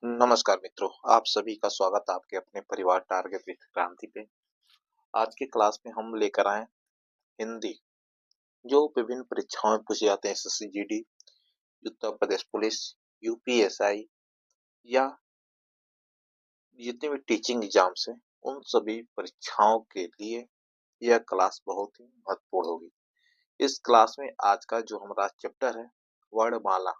नमस्कार मित्रों, आप सभी का स्वागत है आपके अपने परिवार टारगेट विद क्रांति पे। आज के क्लास में हम लेकर आए हिंदी, जो विभिन्न परीक्षाओं में पूछे जाते हैं। SSC GD, Uttar Pradesh police, UPSI या जितने भी टीचिंग एग्जाम्स हैं, उन सभी परीक्षाओं के लिए यह क्लास बहुत ही महत्वपूर्ण होगी। इस क्लास में आज का जो हमारा चैप्टर है, वर्णमाला।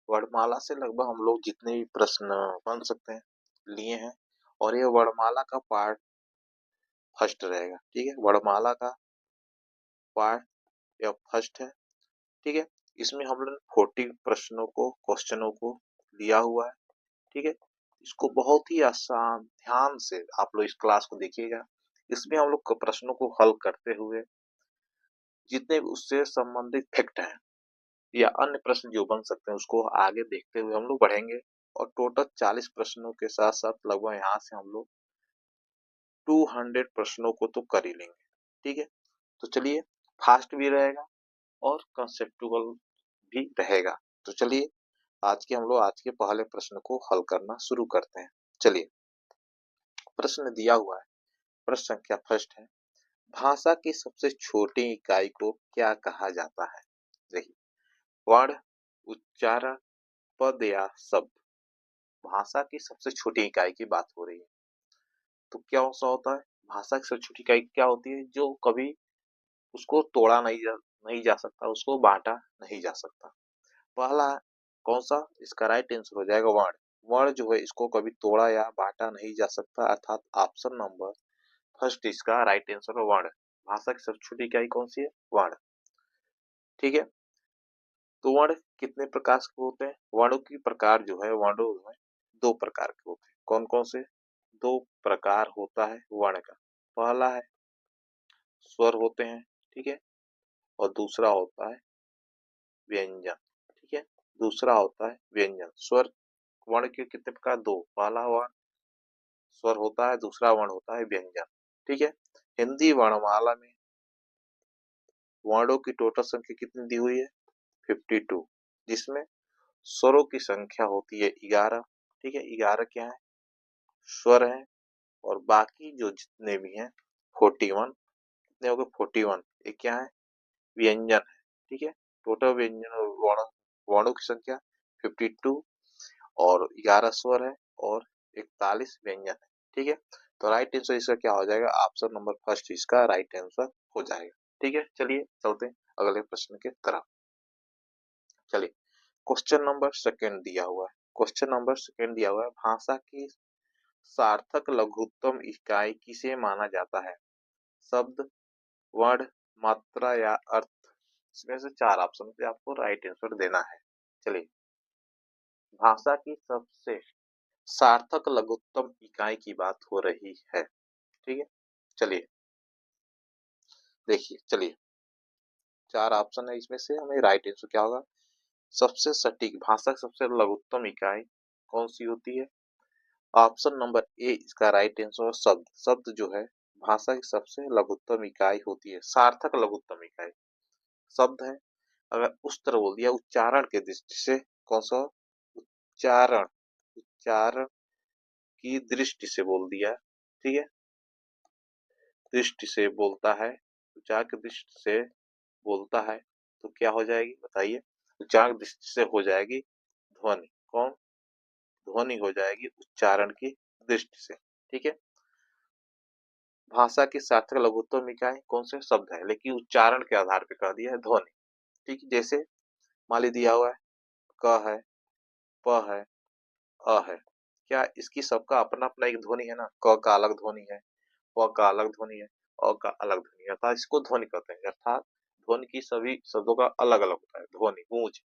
वर्णमाला से लगभग हम लोग जितने भी प्रश्न बन सकते हैं लिए हैं, और यह वर्णमाला का पार्ट फर्स्ट रहेगा। ठीक है, वर्णमाला का पार्ट या फर्स्ट है। ठीक है, इसमें हम लोग 40 प्रश्नों को क्वेश्चनों को लिया हुआ है। ठीक है, इसको बहुत ही आसान ध्यान से आप लोग इस क्लास को देखिएगा। इसमें हम लोग प्रश्नों को हल करते हुए जितने भी उससे संबंधित फैक्ट हैं या अन्य प्रश्न जो बन सकते हैं उसको आगे देखते हुए हम लोग बढ़ेंगे, और टोटल 40 प्रश्नों के साथ साथ लगभग यहाँ से हम लोग 200 प्रश्नों को तो कर ही लेंगे। ठीक है, तो चलिए, फास्ट भी रहेगा और कंसेप्चुअल भी रहेगा। तो चलिए, हम लोग आज के पहले प्रश्न को हल करना शुरू करते हैं। चलिए, प्रश्न दिया हुआ है। प्रश्न संख्या फर्स्ट है, भाषा की सबसे छोटी इकाई को क्या कहा जाता है? देखिए, वर्ण, उच्चारण, पद या शब्द। भाषा की सबसे छोटी इकाई की बात हो रही है, तो क्या सा होता है? भाषा की सबसे छोटी इकाई क्या होती है? जो कभी उसको तोड़ा नहीं जा सकता, उसको बांटा नहीं जा सकता। पहला कौन सा? इसका राइट आंसर हो जाएगा वर्ण। वर्ण जो है इसको कभी तोड़ा या बांटा नहीं जा सकता, अर्थात ऑप्शन नंबर फर्स्ट इसका राइट आंसर है वर्ण। भाषा की सबसे छोटी इकाई कौन सी है? वर्ण। ठीक है, तो वर्ण कितने प्रकार के होते हैं? वर्णों की प्रकार जो है, वर्णों में दो प्रकार के होते हैं। कौन कौन से दो प्रकार होता है वर्ण का? पहला है स्वर होते हैं, ठीक है, और दूसरा होता है व्यंजन। ठीक है, दूसरा होता है व्यंजन। स्वर वर्ण के कितने प्रकार? दो। पहला वर्ण स्वर होता है, दूसरा वर्ण होता है व्यंजन। ठीक है, हिंदी वर्णमाला में वर्णों की टोटल संख्या कितनी दी हुई है? 52, जिसमें स्वरों की संख्या होती है 11। ठीक है, 11 क्या है? स्वर है, और बाकी जो जितने भी हैं 41, कितने हो गए? 41। ये क्या है? व्यंजन है। ठीक है, टोटल व्यंजन और वर्णों की संख्या 52, और 11 स्वर है, और 41 व्यंजन है। ठीक है, तो राइट आंसर इसका क्या हो जाएगा? ऑप्शन नंबर फर्स्ट इसका राइट आंसर हो जाएगा। ठीक है, चलिए चलते हैं अगले प्रश्न के तरफ। चलिए, क्वेश्चन नंबर सेकंड दिया हुआ है। क्वेश्चन नंबर सेकंड दिया हुआ है, भाषा की सार्थक लघुत्तम इकाई किसे माना जाता है? शब्द, वर्ण, मात्रा या अर्थ? इसमें से चार ऑप्शन पे आपको राइट आंसर देना है। चलिए, भाषा की सबसे सार्थक लघुत्तम इकाई की बात हो रही है। ठीक है, चलिए देखिए, चलिए चार ऑप्शन है, इसमें से हमें राइट आंसर क्या होगा? सबसे सटीक भाषा की सबसे लघुत्तम इकाई कौन सी होती है? ऑप्शन नंबर ए इसका राइट आंसर। शब्द, शब्द जो है भाषा की सबसे लघुत्तम इकाई होती है, सार्थक लघुत्तम इकाई शब्द है। अगर उस तरह बोल दिया उच्चारण के दृष्टि से, कौन सा? उच्चारण, उच्चारण की दृष्टि से बोल दिया। ठीक है, दृष्टि से बोलता है, उच्चारण की दृष्टि से बोलता है, तो क्या हो जाएगी बताइए? उच्चारण की दृष्टि से हो जाएगी ध्वनि। कौन? ध्वनि हो जाएगी उच्चारण की दृष्टि से। ठीक है, भाषा की सार्थक लघुत्तम इकाई कौन से? शब्द है, लेकिन उच्चारण के आधार पर कर दिया है ध्वनि। ठीक है, जैसे मान ली दिया हुआ है क है, प है, अ है। क्या इसकी सबका अपना अपना एक ध्वनि है ना? क का अलग ध्वनि है, प का अलग ध्वनि है, अ का अलग ध्वनि है, अर्थात इसको ध्वनि कहते हैं। अर्थात ध्वनि की सभी शब्दों का अलग अलग होता है ध्वनि, गूंज,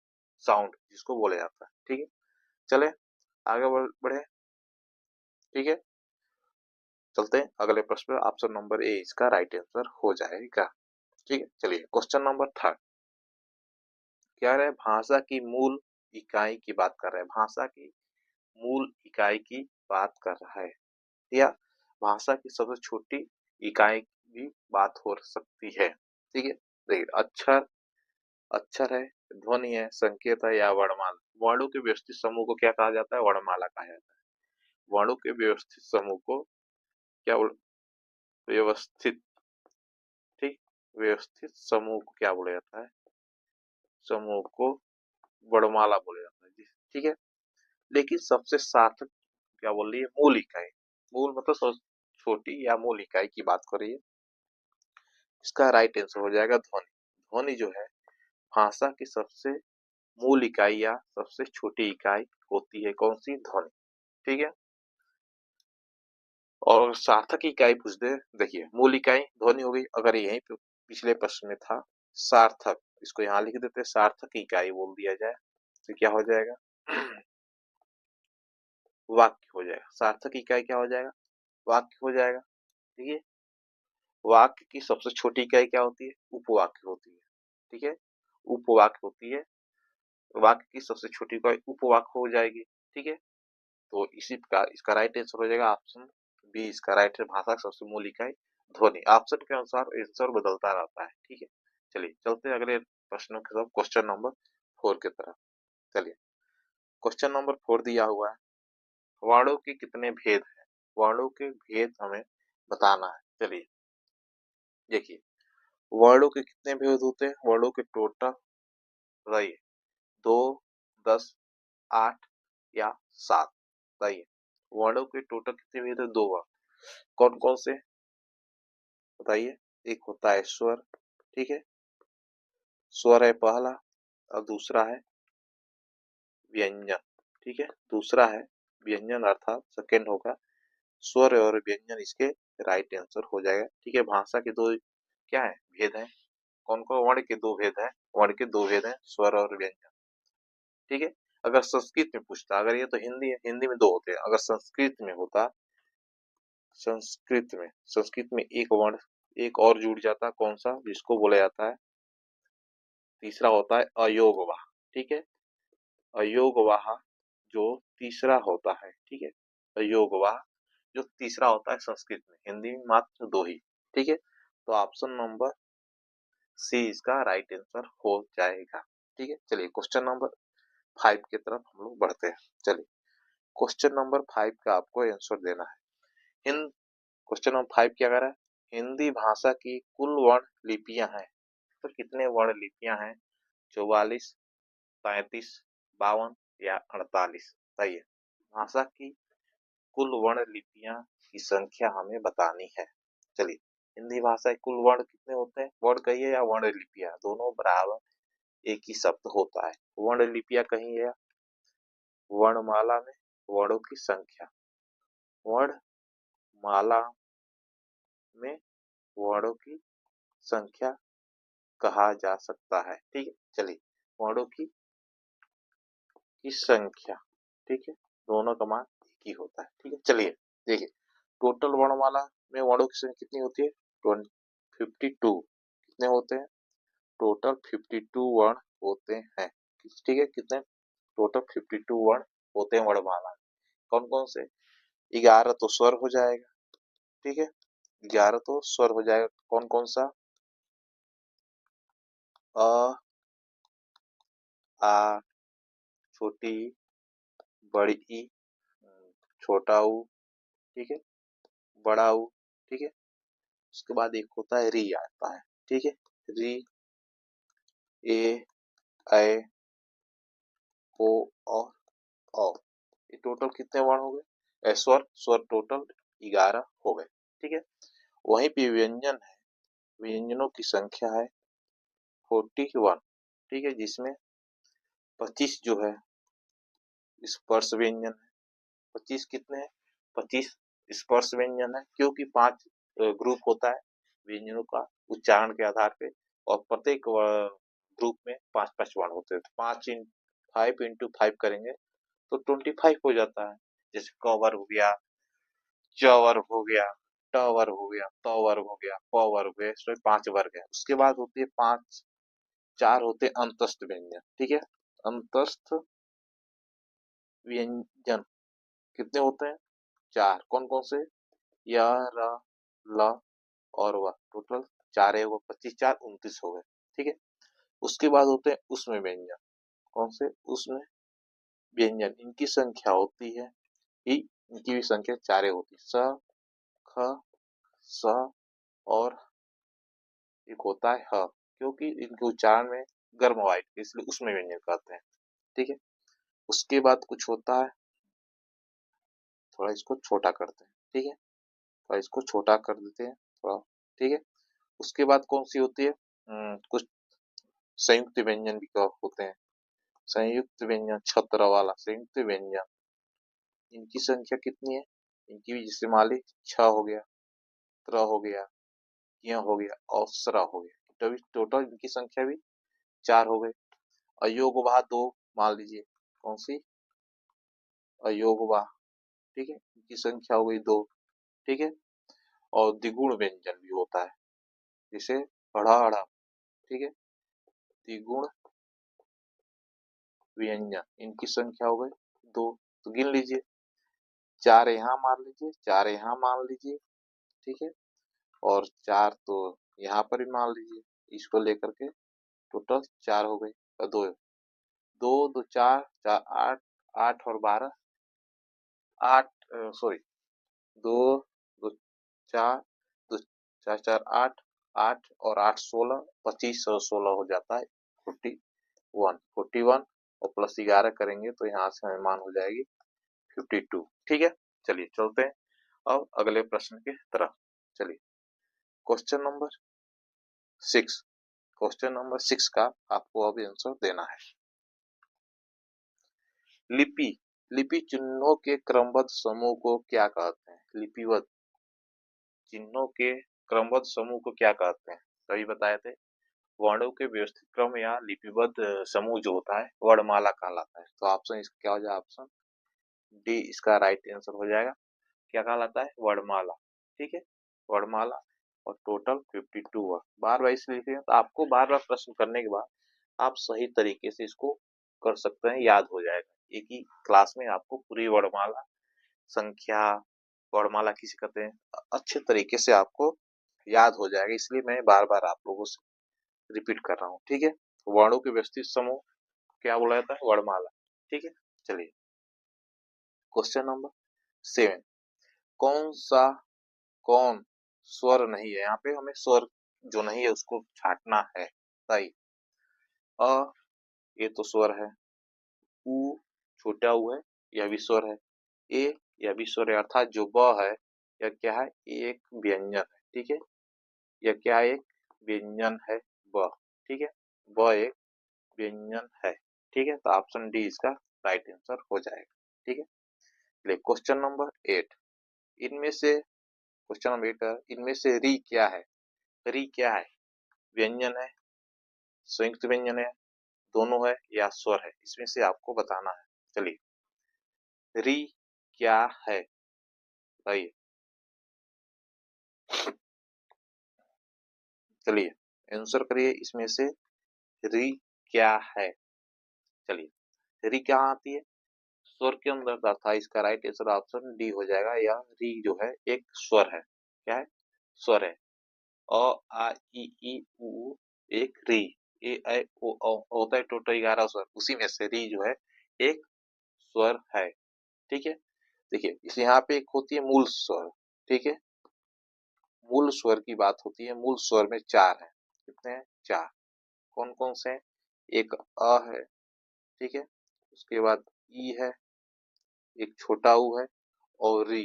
साउंड जिसको बोला जाता है। ठीक है, चले आगे बढ़े। ठीक है, चलते हैं अगले प्रश्न पर। ऑप्शन नंबर ए इसका राइट आंसर हो जाएगा। ठीक है, चलिए क्वेश्चन नंबर थर्ड क्या है? भाषा की मूल इकाई की बात कर रहे हैं। भाषा की मूल इकाई की बात कर रहा है, या भाषा की सबसे छोटी इकाई की बात हो सकती है। ठीक है, देखिए अक्षर, अक्षर है, ध्वनि है, संकेत है या वर्णमाला। वर्णों के व्यवस्थित समूह को क्या कहा जाता है? वर्णमाला कहा जाता है। वर्णों के व्यवस्थित समूह को क्या व्यवस्थित, ठीक, व्यवस्थित समूह को क्या बोला जाता है? समूह को वर्णमाला बोला जाता है जी, ठीक है। लेकिन सबसे सार्थक क्या बोल रही है? मूल इकाई। मूल मतलब छोटी या मूल इकाई की बात कर रही है। इसका राइट आंसर हो जाएगा ध्वनि। ध्वनि जो है भाषा की सबसे मूल इकाई या सबसे छोटी इकाई होती है। कौन सी? ध्वनि, ठीक है। और सार्थक इकाई पूछ दे, देखिए मूल इकाई ध्वनि हो गई, अगर यहीं पे पिछले प्रश्न में था सार्थक, इसको यहाँ लिख देते सार्थक इकाई बोल दिया जाए तो क्या हो जाएगा? वाक्य हो जाएगा। सार्थक इकाई क्या हो जाएगा? वाक्य हो जाएगा, ठीक है। वाक्य की सबसे छोटी इकाई क्या होती है? उपवाक्य होती है, ठीक है। उपवाक्य होती है। वाक्य की सबसे छोटी इकाई उपवाक्य हो जाएगी, ठीक है। तो इसी प्रकार इसका राइट आंसर हो जाएगा ऑप्शन बी। इसका राइट है भाषा की सबसे मूल इकाई ध्वनि। ऑप्शन के अनुसार आंसर बदलता रहता है, ठीक है। चलिए चलते हैं अगले प्रश्नों की तरफ, क्वेश्चन नंबर 4 की तरफ। चलिए क्वेश्चन नंबर 4 दिया हुआ है, वर्णों के कितने भेद हैं? वर्णों के भेद हमें बताना है। चलिए देखिए, वर्णों के कितने भेद होते हैं? वर्णों के टोटल बताइए, 2, 10, 8 या 7? बताइए वर्णों के टोटल कितने भेद है? 2 वर्ण। कौन कौन से बताइए? एक होता है स्वर, ठीक है, स्वर है पहला, और दूसरा है व्यंजन, ठीक है। दूसरा है व्यंजन अर्थात सेकंड होगा स्वर और व्यंजन, इसके राइट आंसर हो जाएगा, ठीक है। भाषा के दो क्या है? भेद है। कौन कौन? वर्ण के दो भेद है। वर्ण के दो भेद है, स्वर और व्यंजन, ठीक है। अगर संस्कृत में पूछता, अगर ये तो हिंदी है, हिंदी में दो होते हैं, अगर संस्कृत में होता, संस्कृत में एक वर्ण एक और जुड़ जाता, कौन सा? जिसको बोला जाता है, तीसरा होता है अयोगवाह, ठीक है। अयोगवाह जो तीसरा होता है, ठीक है। अयोगवाह जो तीसरा होता है संस्कृत में, हिंदी में मात्र दो ही, ठीक है। तो ऑप्शन नंबर सी इसका राइट आंसर हो जाएगा, ठीक है। चलिए क्वेश्चन नंबर 5 की तरफ हम लोग बढ़ते हैं। चलिए क्वेश्चन नंबर 5 का आपको आंसर देना है। हिंद क्वेश्चन नंबर 5 क्या कर रहा है? हिंदी भाषा की कुल वर्ण लिपियां हैं, तो कितने वर्ण लिपियां हैं? 44, 35, 52 या 48? बताइए। भाषा की कुल वर्ण लिपियां की संख्या हमें बतानी है। चलिए हिंदी भाषा के कुल वर्ण कितने होते हैं? वर्ण कहिए या वर्ण लिपियां, दोनों बराबर एक ही शब्द होता है। वर्ण लिपियां कहिए या वर्णमाला में वर्णों की संख्या। वर्णमाला में वर्णों की संख्या कहा जा सकता है, ठीक है। चलिए वर्णों की संख्या, ठीक है, दोनों का मान एक ही होता है, ठीक है। चलिए देखिए, टोटल वर्णमाला में वर्णों की संख्या कितनी होती है? 52। कितने होते हैं? टोटल 52 वर्ण होते हैं, ठीक है। कितने? टोटल 52 वर्ण होते हैं वर्णमाला में। कौन कौन से? 11 तो स्वर हो जाएगा, ठीक है। 11 तो स्वर हो जाएगा। कौन कौन सा? अ, आ, छोटी, बड़ी ई, छोटा ऊ, ठीक है, बड़ा ऊ, ठीक है। उसके बाद एक होता है री आता है, ठीक है। री, ए, ऐ, ओ और औ। ये टोटल कितने वर्ण हो गए? स्वर स्वर टोटल 11 हो गए, ठीक है। वहीं पे व्यंजन है, व्यंजनों की संख्या है 41, ठीक है, जिसमें 25 जो है स्पर्श व्यंजन है। 25 कितने हैं? 25 स्पर्श व्यंजन है, क्योंकि 5 ग्रुप होता है व्यंजनों का उच्चारण के आधार पे, और प्रत्येक ग्रुप में 5-5 वर्ण होते हैं। तो 5 इंटू 5 करेंगे तो 25 हो जाता है। जैसे कवर हो गया, च वर्ग हो गया, ट वर्ग हो गया, त वर्ग हो गया, प वर्ग हो गया, इसमें 5 वर्ग है। उसके बाद होती है 5, 4 होते हैं अंतस्थ व्यंजन, ठीक है। अंतस्थ व्यंजन कितने होते हैं? 4। कौन कौन से? य, र, ल और व। टोटल 4 है वो, 25 4 29 हो गए, ठीक है। उसके बाद होते हैं उसमें व्यंजन। कौन से? उसमें व्यंजन, इनकी संख्या होती है ही, इनकी भी संख्या 4 होती है। स, ख, स और एक होता है ह, क्योंकि इनके उच्चारण में गर्म वाइट इसलिए उसमें व्यंजन कहते हैं। ठीक है। उसके बाद कुछ होता है, थोड़ा इसको छोटा करते हैं। ठीक है, थोड़ा इसको छोटा कर देते हैं थोड़ा। ठीक है। उसके बाद कौन सी होती है? कुछ संयुक्त व्यंजन भी होते हैं। संयुक्त व्यंजन, छत्र वाला संयुक्त व्यंजन, इनकी संख्या कितनी है? इनकी भी जैसे मान ली छ हो गया, त्र हो गया, य हो गया और स्र हो गया, तो टोटल इनकी संख्या भी 4 हो गई। अयोगवाह 2 मान लीजिए। कौन सी? अयोगवाह। ठीक है, इनकी संख्या हो गई 2। ठीक है। और द्विगुण व्यंजन भी होता है, जैसे अड़ा। ठीक है, द्विगुण व्यंजन, इनकी संख्या हो गई 2। तो गिन लीजिए, 4 यहाँ मान लीजिए, 4 यहाँ मान लीजिए। ठीक है, और 4 तो यहाँ पर भी मान लीजिए। इसको लेकर के टोटल 4 हो गई और 2 2 2 4 4 8 8 और 12 8 सॉरी 2 2 4 2 4 4 8 8 और 8 16 25 और 16 हो जाता है 41 और प्लस 11 करेंगे तो यहाँ से हमें मान हो जाएगी 52। ठीक है, चलिए चलते हैं अब अगले प्रश्न की तरफ। चलिए, क्वेश्चन नंबर 6। क्वेश्चन नंबर 6 का आपको अभी आंसर देना है। लिपि, लिपि चिन्हों के क्रमबद्ध समूह को क्या कहते हैं? लिपिबद्ध चिन्हों के क्रमबद्ध समूह को क्या कहते हैं? तभी बताए थे, वर्णों के व्यवस्थित क्रम या लिपिबद्ध समूह जो होता है वर्णमाला कहलाता है। तो ऑप्शन इसका क्या हो जाएगा? ऑप्शन डी इसका राइट आंसर हो जाएगा। क्या कहलाता है? वर्णमाला। ठीक है, वर्णमाला। और टोटल 52 वर्ड। बार बार इसलिए लिखे हैं, तो आपको बार बार प्रश्न करने के बाद आप सही तरीके से इसको कर सकते हैं, याद हो जाएगा। एक ही क्लास में आपको पूरी वर्णमाला, संख्या, वर्णमाला किसे कहते हैं, अच्छे तरीके से आपको याद हो जाएगा। इसलिए मैं बार बार आप लोगों से रिपीट कर रहा हूँ। ठीक है, वर्णों के व्यवस्थित समूह क्या बोला जाता है? वर्णमाला। ठीक है, चलिए क्वेश्चन नंबर 7। कौन सा, कौन स्वर नहीं है? यहाँ पे हमें स्वर जो नहीं है उसको छांटना है। सही। अ, ये तो स्वर है। उ, छोटा उ है, यह भी स्वर है। ए, यह भी स्वर है। अर्थात जो ब है, यह क्या है? एक व्यंजन है। ठीक है, यह क्या है? एक व्यंजन है ब। ठीक है, ब एक व्यंजन है। ठीक है, तो ऑप्शन डी इसका राइट आंसर हो जाएगा। ठीक है, चलिए क्वेश्चन नंबर 8। इनमें से क्वेश्चन नंबर 8 का, इनमें से री क्या है? री क्या है? व्यंजन है, संयुक्त व्यंजन है, दोनों है या स्वर है? इसमें से आपको बताना है। चलिए, री क्या है? बताइए। चलिए आंसर करिए, इसमें से री क्या है? चलिए, री क्या आती है? स्वर के अंदर था। इसका राइट आंसर ऑप्शन डी हो जाएगा। या री जो है एक स्वर है। क्या है? स्वर है। अ, आ, उ एक री। ए, ऐ, ओ, औ होता है टोटल 11 स्वर, उसी में से री जो है एक स्वर है। ठीक है, देखिए इस यहाँ पे एक होती है मूल स्वर। ठीक है, मूल स्वर की बात होती है। मूल स्वर में 4 है। कितने हैं? 4। कौन कौन से हैं? एक अ है। ठीक है, उसके बाद ई है, एक छोटा ऊ है और री।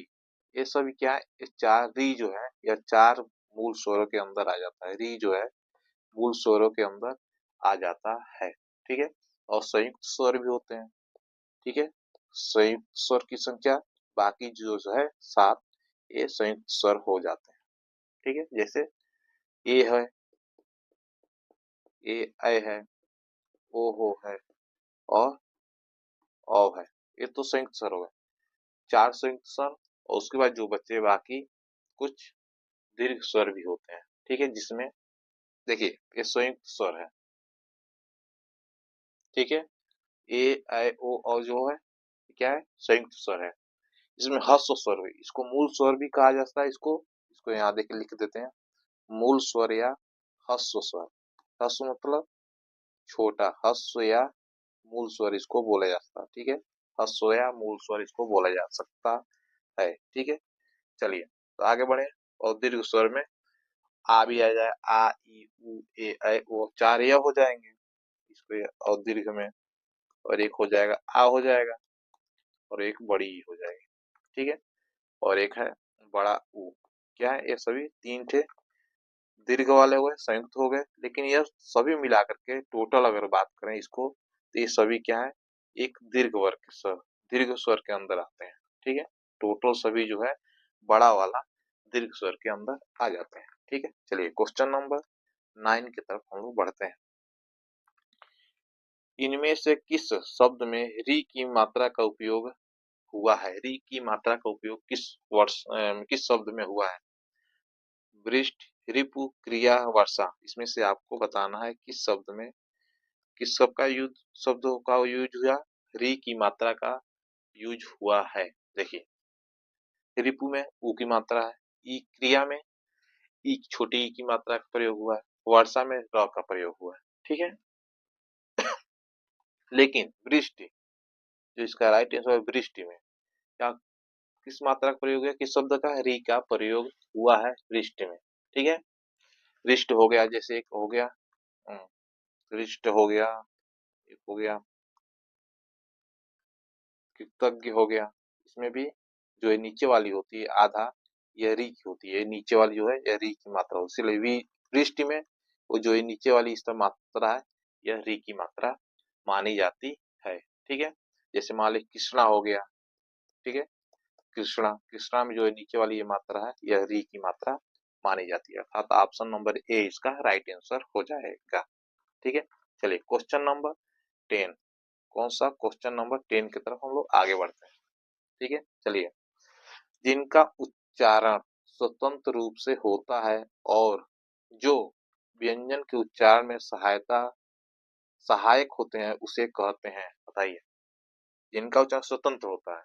ये सभी क्या है? ये 4 री जो है, यह 4 मूल स्वरों के अंदर आ जाता है। री जो है मूल स्वरों के अंदर आ जाता है। ठीक है, और संयुक्त स्वर भी होते हैं। ठीक है, संयुक्त स्वर की संख्या बाकी जो है 7, ये संयुक्त स्वर हो जाते हैं। ठीक है, जैसे ए है, ए ऐ है, ओ हो है और औ है। ये तो संयुक्त स्वर हो गए, 4 संयुक्त स्वर। और उसके बाद जो बचे बाकी कुछ दीर्घ स्वर भी होते हैं। ठीक है, जिसमें देखिए ये संयुक्त स्वर है। ठीक है, ए ऐ ओ और जो है क्या है? संयुक्त स्वर है। इसमें ह्रस्व स्वर भी, इसको मूल स्वर भी कहा जाता है। इसको इसको यहाँ देख लिख देते हैं, मूल स्वर या ह्रस्व स्वर। ह्रस्व मतलब छोटा ह्रस्व या मूल स्वर इसको बोला जा सकता है। ठीक है, ह्रस्व या मूल स्वर इसको बोला जा सकता है। ठीक है, चलिए तो आगे बढ़े। और दीर्घ स्वर में आ भी आ जाए, आ ई उ ए ऐ ओ, चार यह हो जाएंगे इसको, और दीर्घ में, और एक हो जाएगा आ हो जाएगा, और एक बड़ी ई हो जाएगी। ठीक है, और एक है बड़ा ऊ। क्या है, ये सभी तीन थे दीर्घ वाले हुए, संयुक्त हो गए, लेकिन यह सभी मिलाकर के टोटल अगर बात करें इसको, तो ये सभी क्या है, एक दीर्घ वर्ग के स्वर, दीर्घ स्वर के अंदर आते हैं। ठीक है, टोटल सभी जो है बड़ा वाला दीर्घ स्वर के अंदर आ जाते हैं। ठीक है, चलिए क्वेश्चन नंबर 9 की तरफ हम लोग बढ़ते हैं। इनमें से किस शब्द में री की मात्रा का उपयोग हुआ है? री की मात्रा का उपयोग किस शब्द में हुआ है? वृष्टि, रिपु, क्रिया, वर्षा, इसमें से आपको बताना है किस शब्द में, किस शब्द का यूज, शब्दों का यूज हुआ, री की मात्रा का यूज हुआ है। देखिए, रिपु में ऊ की मात्रा है, ई क्रिया में ई छोटी ई की मात्रा का प्रयोग हुआ है, वर्षा में र का प्रयोग हुआ है। ठीक है, लेकिन वृष्टि, जो इसका राइट आंसर है, वृष्टि में क्या, किस मात्रा का प्रयोग है, किस शब्द का, री का प्रयोग हुआ है वृष्टि में। ठीक है, वृष्टि हो गया, जैसे एक हो गया वृष्टि हो गया, एक हो गया कृतज्ञ हो गया। इसमें भी जो है नीचे वाली होती है आधा, यह री की होती है, नीचे वाली जो है यह री की मात्रा होती है, इसलिए वृष्टि में वो जो है नीचे वाली इसका मात्रा है, यह री की मात्रा मानी जाती है। ठीक है, जैसे मान ली कृष्णा हो गया। ठीक है, कृष्णा, कृष्णा में जो है नीचे वाली ये मात्रा है, यह री की मात्रा मानी जाती है, अर्थात ऑप्शन नंबर ए इसका राइट आंसर हो जाएगा। ठीक है, चलिए क्वेश्चन नंबर 10, कौन सा, क्वेश्चन नंबर 10 की तरफ हम लोग आगे बढ़ते हैं। ठीक है, चलिए, जिनका उच्चारण स्वतंत्र रूप से होता है और जो व्यंजन के उच्चारण में सहायक होते हैं उसे कहते हैं, बताइए। जिनका उच्चारण स्वतंत्र होता है,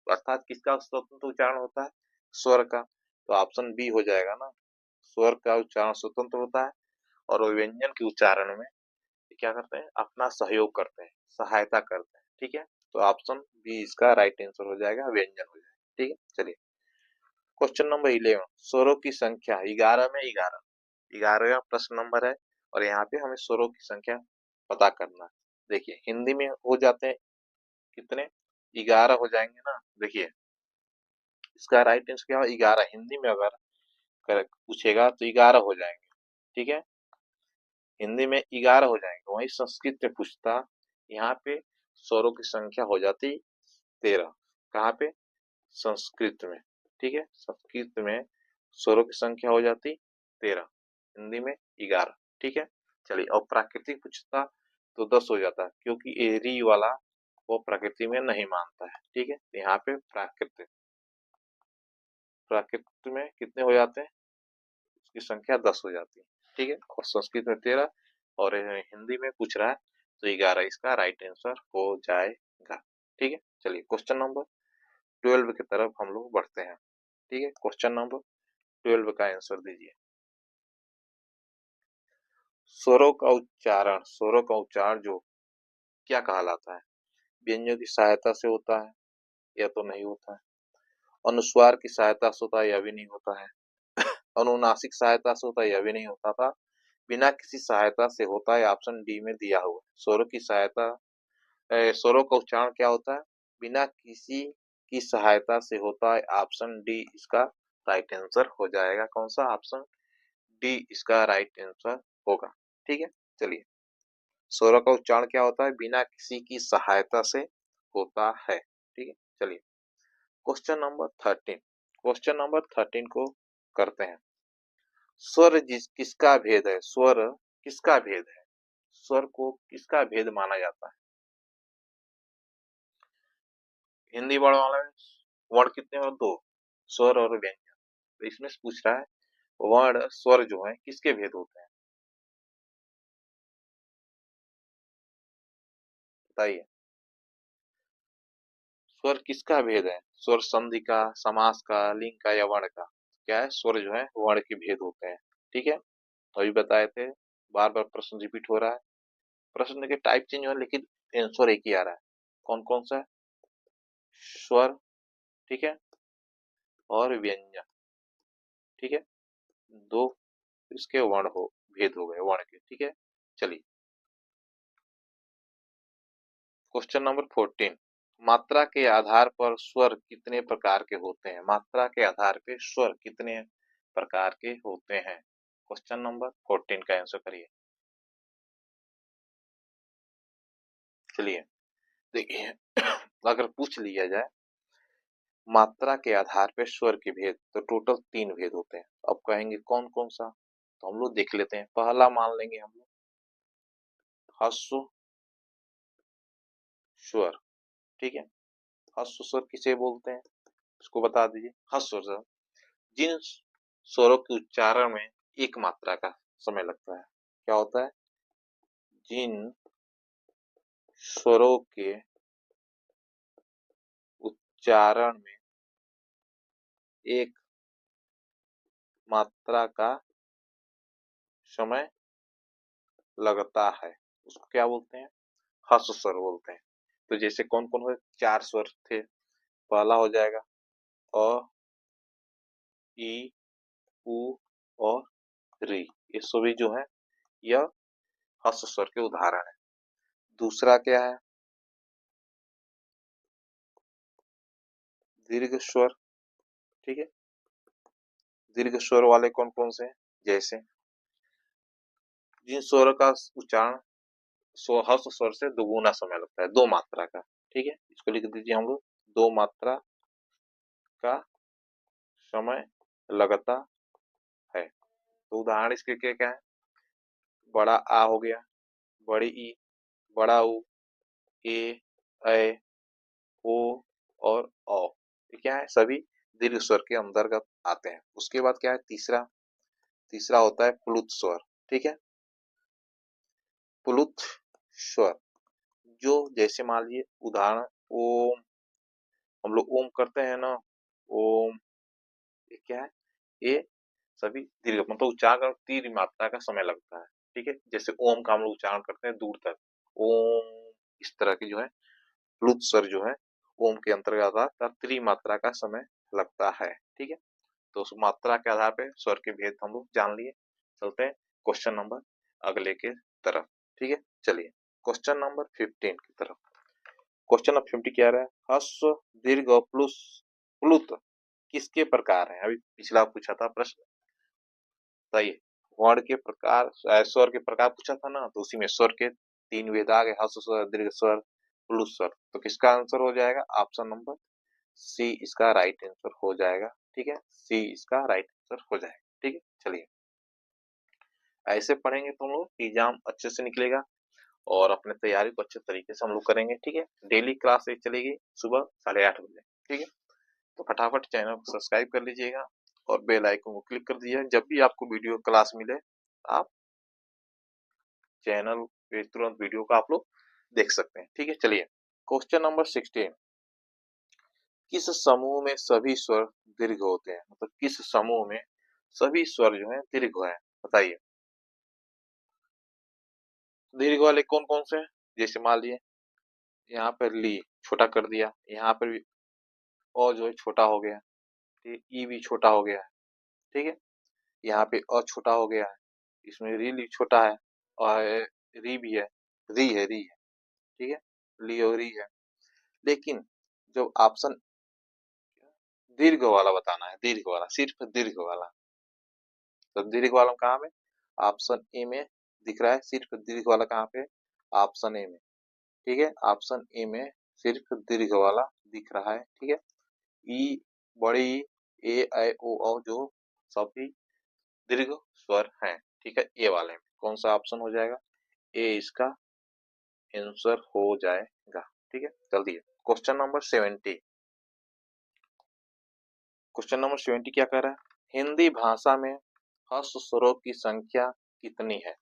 अर्थात किसका स्वतंत्र उच्चारण होता है, स्वर का, तो ऑप्शन बी हो जाएगा ना, स्वर का उच्चारण स्वतंत्र होता है और वो व्यंजन के उच्चारण में क्या करते हैं, अपना सहयोग करते हैं, सहायता करते हैं। ठीक है, तो ऑप्शन बी इसका राइट आंसर हो जाएगा, व्यंजन हो जाएगा। ठीक है, चलिए क्वेश्चन नंबर 11, स्वरों की संख्या 11 में 11, 11वां प्रश्न नंबर है, और यहाँ पे हमें स्वरों की संख्या पता करना है। देखिए, हिंदी में हो जाते हैं कितने, 11 हो जाएंगे ना। देखिए, इसका राइट आंसर क्या होगा, 11, हिंदी में अगर पूछेगा तो 11 हो जाएंगे। ठीक है, हिंदी में 11 हो जाएंगे, वही संस्कृत में पूछता, यहाँ पे स्वरों की संख्या हो जाती 13। कहाँ पे, संस्कृत में। ठीक है, संस्कृत में स्वरों की संख्या हो जाती 13, हिंदी में 11। ठीक है, चलिए, और प्राकृतिक पूछता तो 10 हो जाता है, क्योंकि एरी वाला वो प्रकृति में नहीं मानता है। ठीक है, यहाँ पे प्राकृतिक, प्राकृतिक में कितने हो जाते हैं, उसकी संख्या 10 हो जाती है। ठीक है, और संस्कृत में 13, और हिंदी में पूछ रहा है तो 11 इसका राइट आंसर हो जाएगा। ठीक है, चलिए क्वेश्चन नंबर 12 की तरफ हम लोग बढ़ते हैं। ठीक है, क्वेश्चन नंबर 12 का आंसर दीजिए। स्वरों का उच्चारण जो क्या कहलाता है, व्यंजनों की सहायता से होता है या तो नहीं होता है, अनुस्वार की सहायता से होता है या भी नहीं होता है, अनुनासिक सहायता से होता है या भी नहीं होता था, बिना किसी सहायता से होता है, ऑप्शन डी में दिया हुआ है। स्वरों की सहायता, स्वरों का उच्चारण क्या होता है, बिना किसी की सहायता से होता है, ऑप्शन डी इसका राइट आंसर हो जाएगा। कौन सा, ऑप्शन डी इसका राइट आंसर होगा। ठीक है, चलिए, स्वरों का उच्चारण क्या होता है, बिना किसी की सहायता से होता है। ठीक है, चलिए क्वेश्चन नंबर 13, क्वेश्चन नंबर 13 को करते हैं। स्वर किसका भेद है, स्वर किसका भेद है, स्वर को किसका भेद माना जाता है। हिंदी वर्ण वाला में वर्ण कितने हैं, दो, स्वर और व्यंजन। तो इसमें से पूछ रहा है वर्ण स्वर जो है किसके भेद होते हैं, बताइए। स्वर किसका भेद है, स्वर संधि का, समास का, लिंग का, या वर्ण का। क्या है, स्वर जो है वर्ण के भेद होते हैं। ठीक है, तो अभी बताए थे, बार बार प्रश्न रिपीट हो रहा है, प्रश्न के टाइप चेंज हुआ लेकिन आंसर एक ही आ रहा है। कौन कौन सा है? स्वर, ठीक है, और व्यंजन, ठीक है। दो इसके वर्ण हो भेद हो गए वर्ण के, ठीक है। चलिए क्वेश्चन नंबर 14, मात्रा के आधार पर स्वर कितने प्रकार के होते हैं? मात्रा के आधार पे स्वर कितने प्रकार के होते हैं? क्वेश्चन नंबर 14 का आंसर करिए। चलिए देखिए अगर पूछ लिया जाए मात्रा के आधार पे स्वर के भेद, तो टोटल 3 भेद होते हैं। अब कहेंगे कौन कौन सा, तो हम लोग देख लेते हैं। पहला मान लेंगे हम लोग ह्रस्व स्वर, ठीक है। ह्रस्व स्वर किसे बोलते हैं, इसको बता दीजिए। ह्रस्व स्वर जिन स्वरों के उच्चारण में एक मात्रा का समय लगता है। क्या होता है? जिन स्वरों के उच्चारण में एक मात्रा का समय लगता है उसको क्या बोलते हैं? ह्रस्व स्वर बोलते हैं। तो जैसे कौन कौन हुए? 4 स्वर थे। पहला हो जाएगा अ, ई, उ और री। ये सभी जो है यह ह्रस्व स्वर के उदाहरण है। दूसरा क्या है? दीर्घ स्वर, ठीक है। दीर्घ स्वर वाले कौन कौन से हैं? जैसे जिन स्वरों का उच्चारण ह्रस्व स्वर से दोगुना समय लगता है, 2 मात्रा का, ठीक है। इसको लिख दीजिए हम लोग, 2 मात्रा का समय लगता है। तो उदाहरण इसके क्या क्या है? बड़ा आ हो गया, बड़ी ई, बड़ा उ, ए, ऐ, ओ और औ। ये क्या है? सभी दीर्घ स्वर के अंतर्गत आते हैं। उसके बाद क्या है? तीसरा तीसरा होता है प्लुत स्वर, ठीक है। प्लुत स्वर जो जैसे मान लीजिए उदाहरण ओम, हम लोग ओम करते हैं ना, ओम, ये क्या है? ये सभी दीर्घ मतलब उच्चारण कर 3 मात्रा का समय लगता है, ठीक है। जैसे ओम का हम लोग उच्चारण करते हैं दूर तक, ओम, इस तरह की जो है प्लुत स्वर जो है ओम के अंतर्गत आता है, 3 मात्रा का समय लगता है, ठीक है। तो उस मात्रा के आधार पे स्वर के भेद हम लोग जान लिए। चलते हैं क्वेश्चन नंबर अगले के तरफ, ठीक है। चलिए क्वेश्चन नंबर 15 की तरफ। क्वेश्चन नंबर 50 क्या रहा है? ह्रस्व, दीर्घ और प्लुत किसके प्रकार हैं? अभी पिछला पूछा था प्रश्न, बताइए। वर्ण के प्रकार, स्वर के प्रकार पूछा था ना, तो उसी में स्वर के 3 भेद आ गए, ह्रस्व स्वर, दीर्घ स्वर, प्लुत स्वर। तो किसका आंसर हो जाएगा? ऑप्शन नंबर सी इसका राइट आंसर हो जाएगा, ठीक है। सी इसका राइट आंसर हो जाएगा, ठीक है। चलिए ऐसे पढ़ेंगे तो हम लोग एग्जाम अच्छे से निकलेगा और अपने तैयारी को अच्छे तरीके से हम लोग करेंगे, ठीक है। डेली क्लास एक चलेगी सुबह 8:30 बजे, ठीक है। तो फटाफट चैनल को सब्सक्राइब कर लीजिएगा और बेल आइकन को क्लिक कर दीजिएगा। जब भी आपको वीडियो क्लास मिले आप चैनल पे तुरंत वीडियो को आप लोग देख सकते हैं, ठीक है। चलिए क्वेश्चन नंबर 16, किस समूह में सभी स्वर दीर्घ होते हैं? मतलब किस समूह में सभी स्वर जो है दीर्घ है, बताइए। दीर्घ वाले कौन कौन से हैं? जैसे मान लिए यहाँ पर ली छोटा कर दिया, यहाँ पर भी अ जो है छोटा हो गया, ठीक, ई भी छोटा हो गया है, ठीक है। यहाँ पे अ छोटा हो गया है, इसमें री भी छोटा है और री भी है, री है, ठीक है। ली और री है। लेकिन जो ऑप्शन दीर्घ वाला बताना है, दीर्घ वाला, सिर्फ दीर्घ वाला, तो दीर्घ वाला कहाँ में? ऑप्शन ए में दिख रहा है। सिर्फ दीर्घ वाला कहाँ पे? ऑप्शन ए में, ठीक है। ऑप्शन ए में सिर्फ दीर्घ वाला दिख रहा है, ठीक है। ई, बड़ी ए, ऐ, ओ, औ जो सभी दीर्घ स्वर हैं, ठीक है। ए वाले में कौन सा ऑप्शन हो जाएगा? ए इसका आंसर हो जाएगा, ठीक है। जल्दी क्वेश्चन नंबर 70। क्वेश्चन नंबर 70 क्या कह रहा है? हिंदी भाषा में ह्रस्व स्वरों की संख्या कितनी है?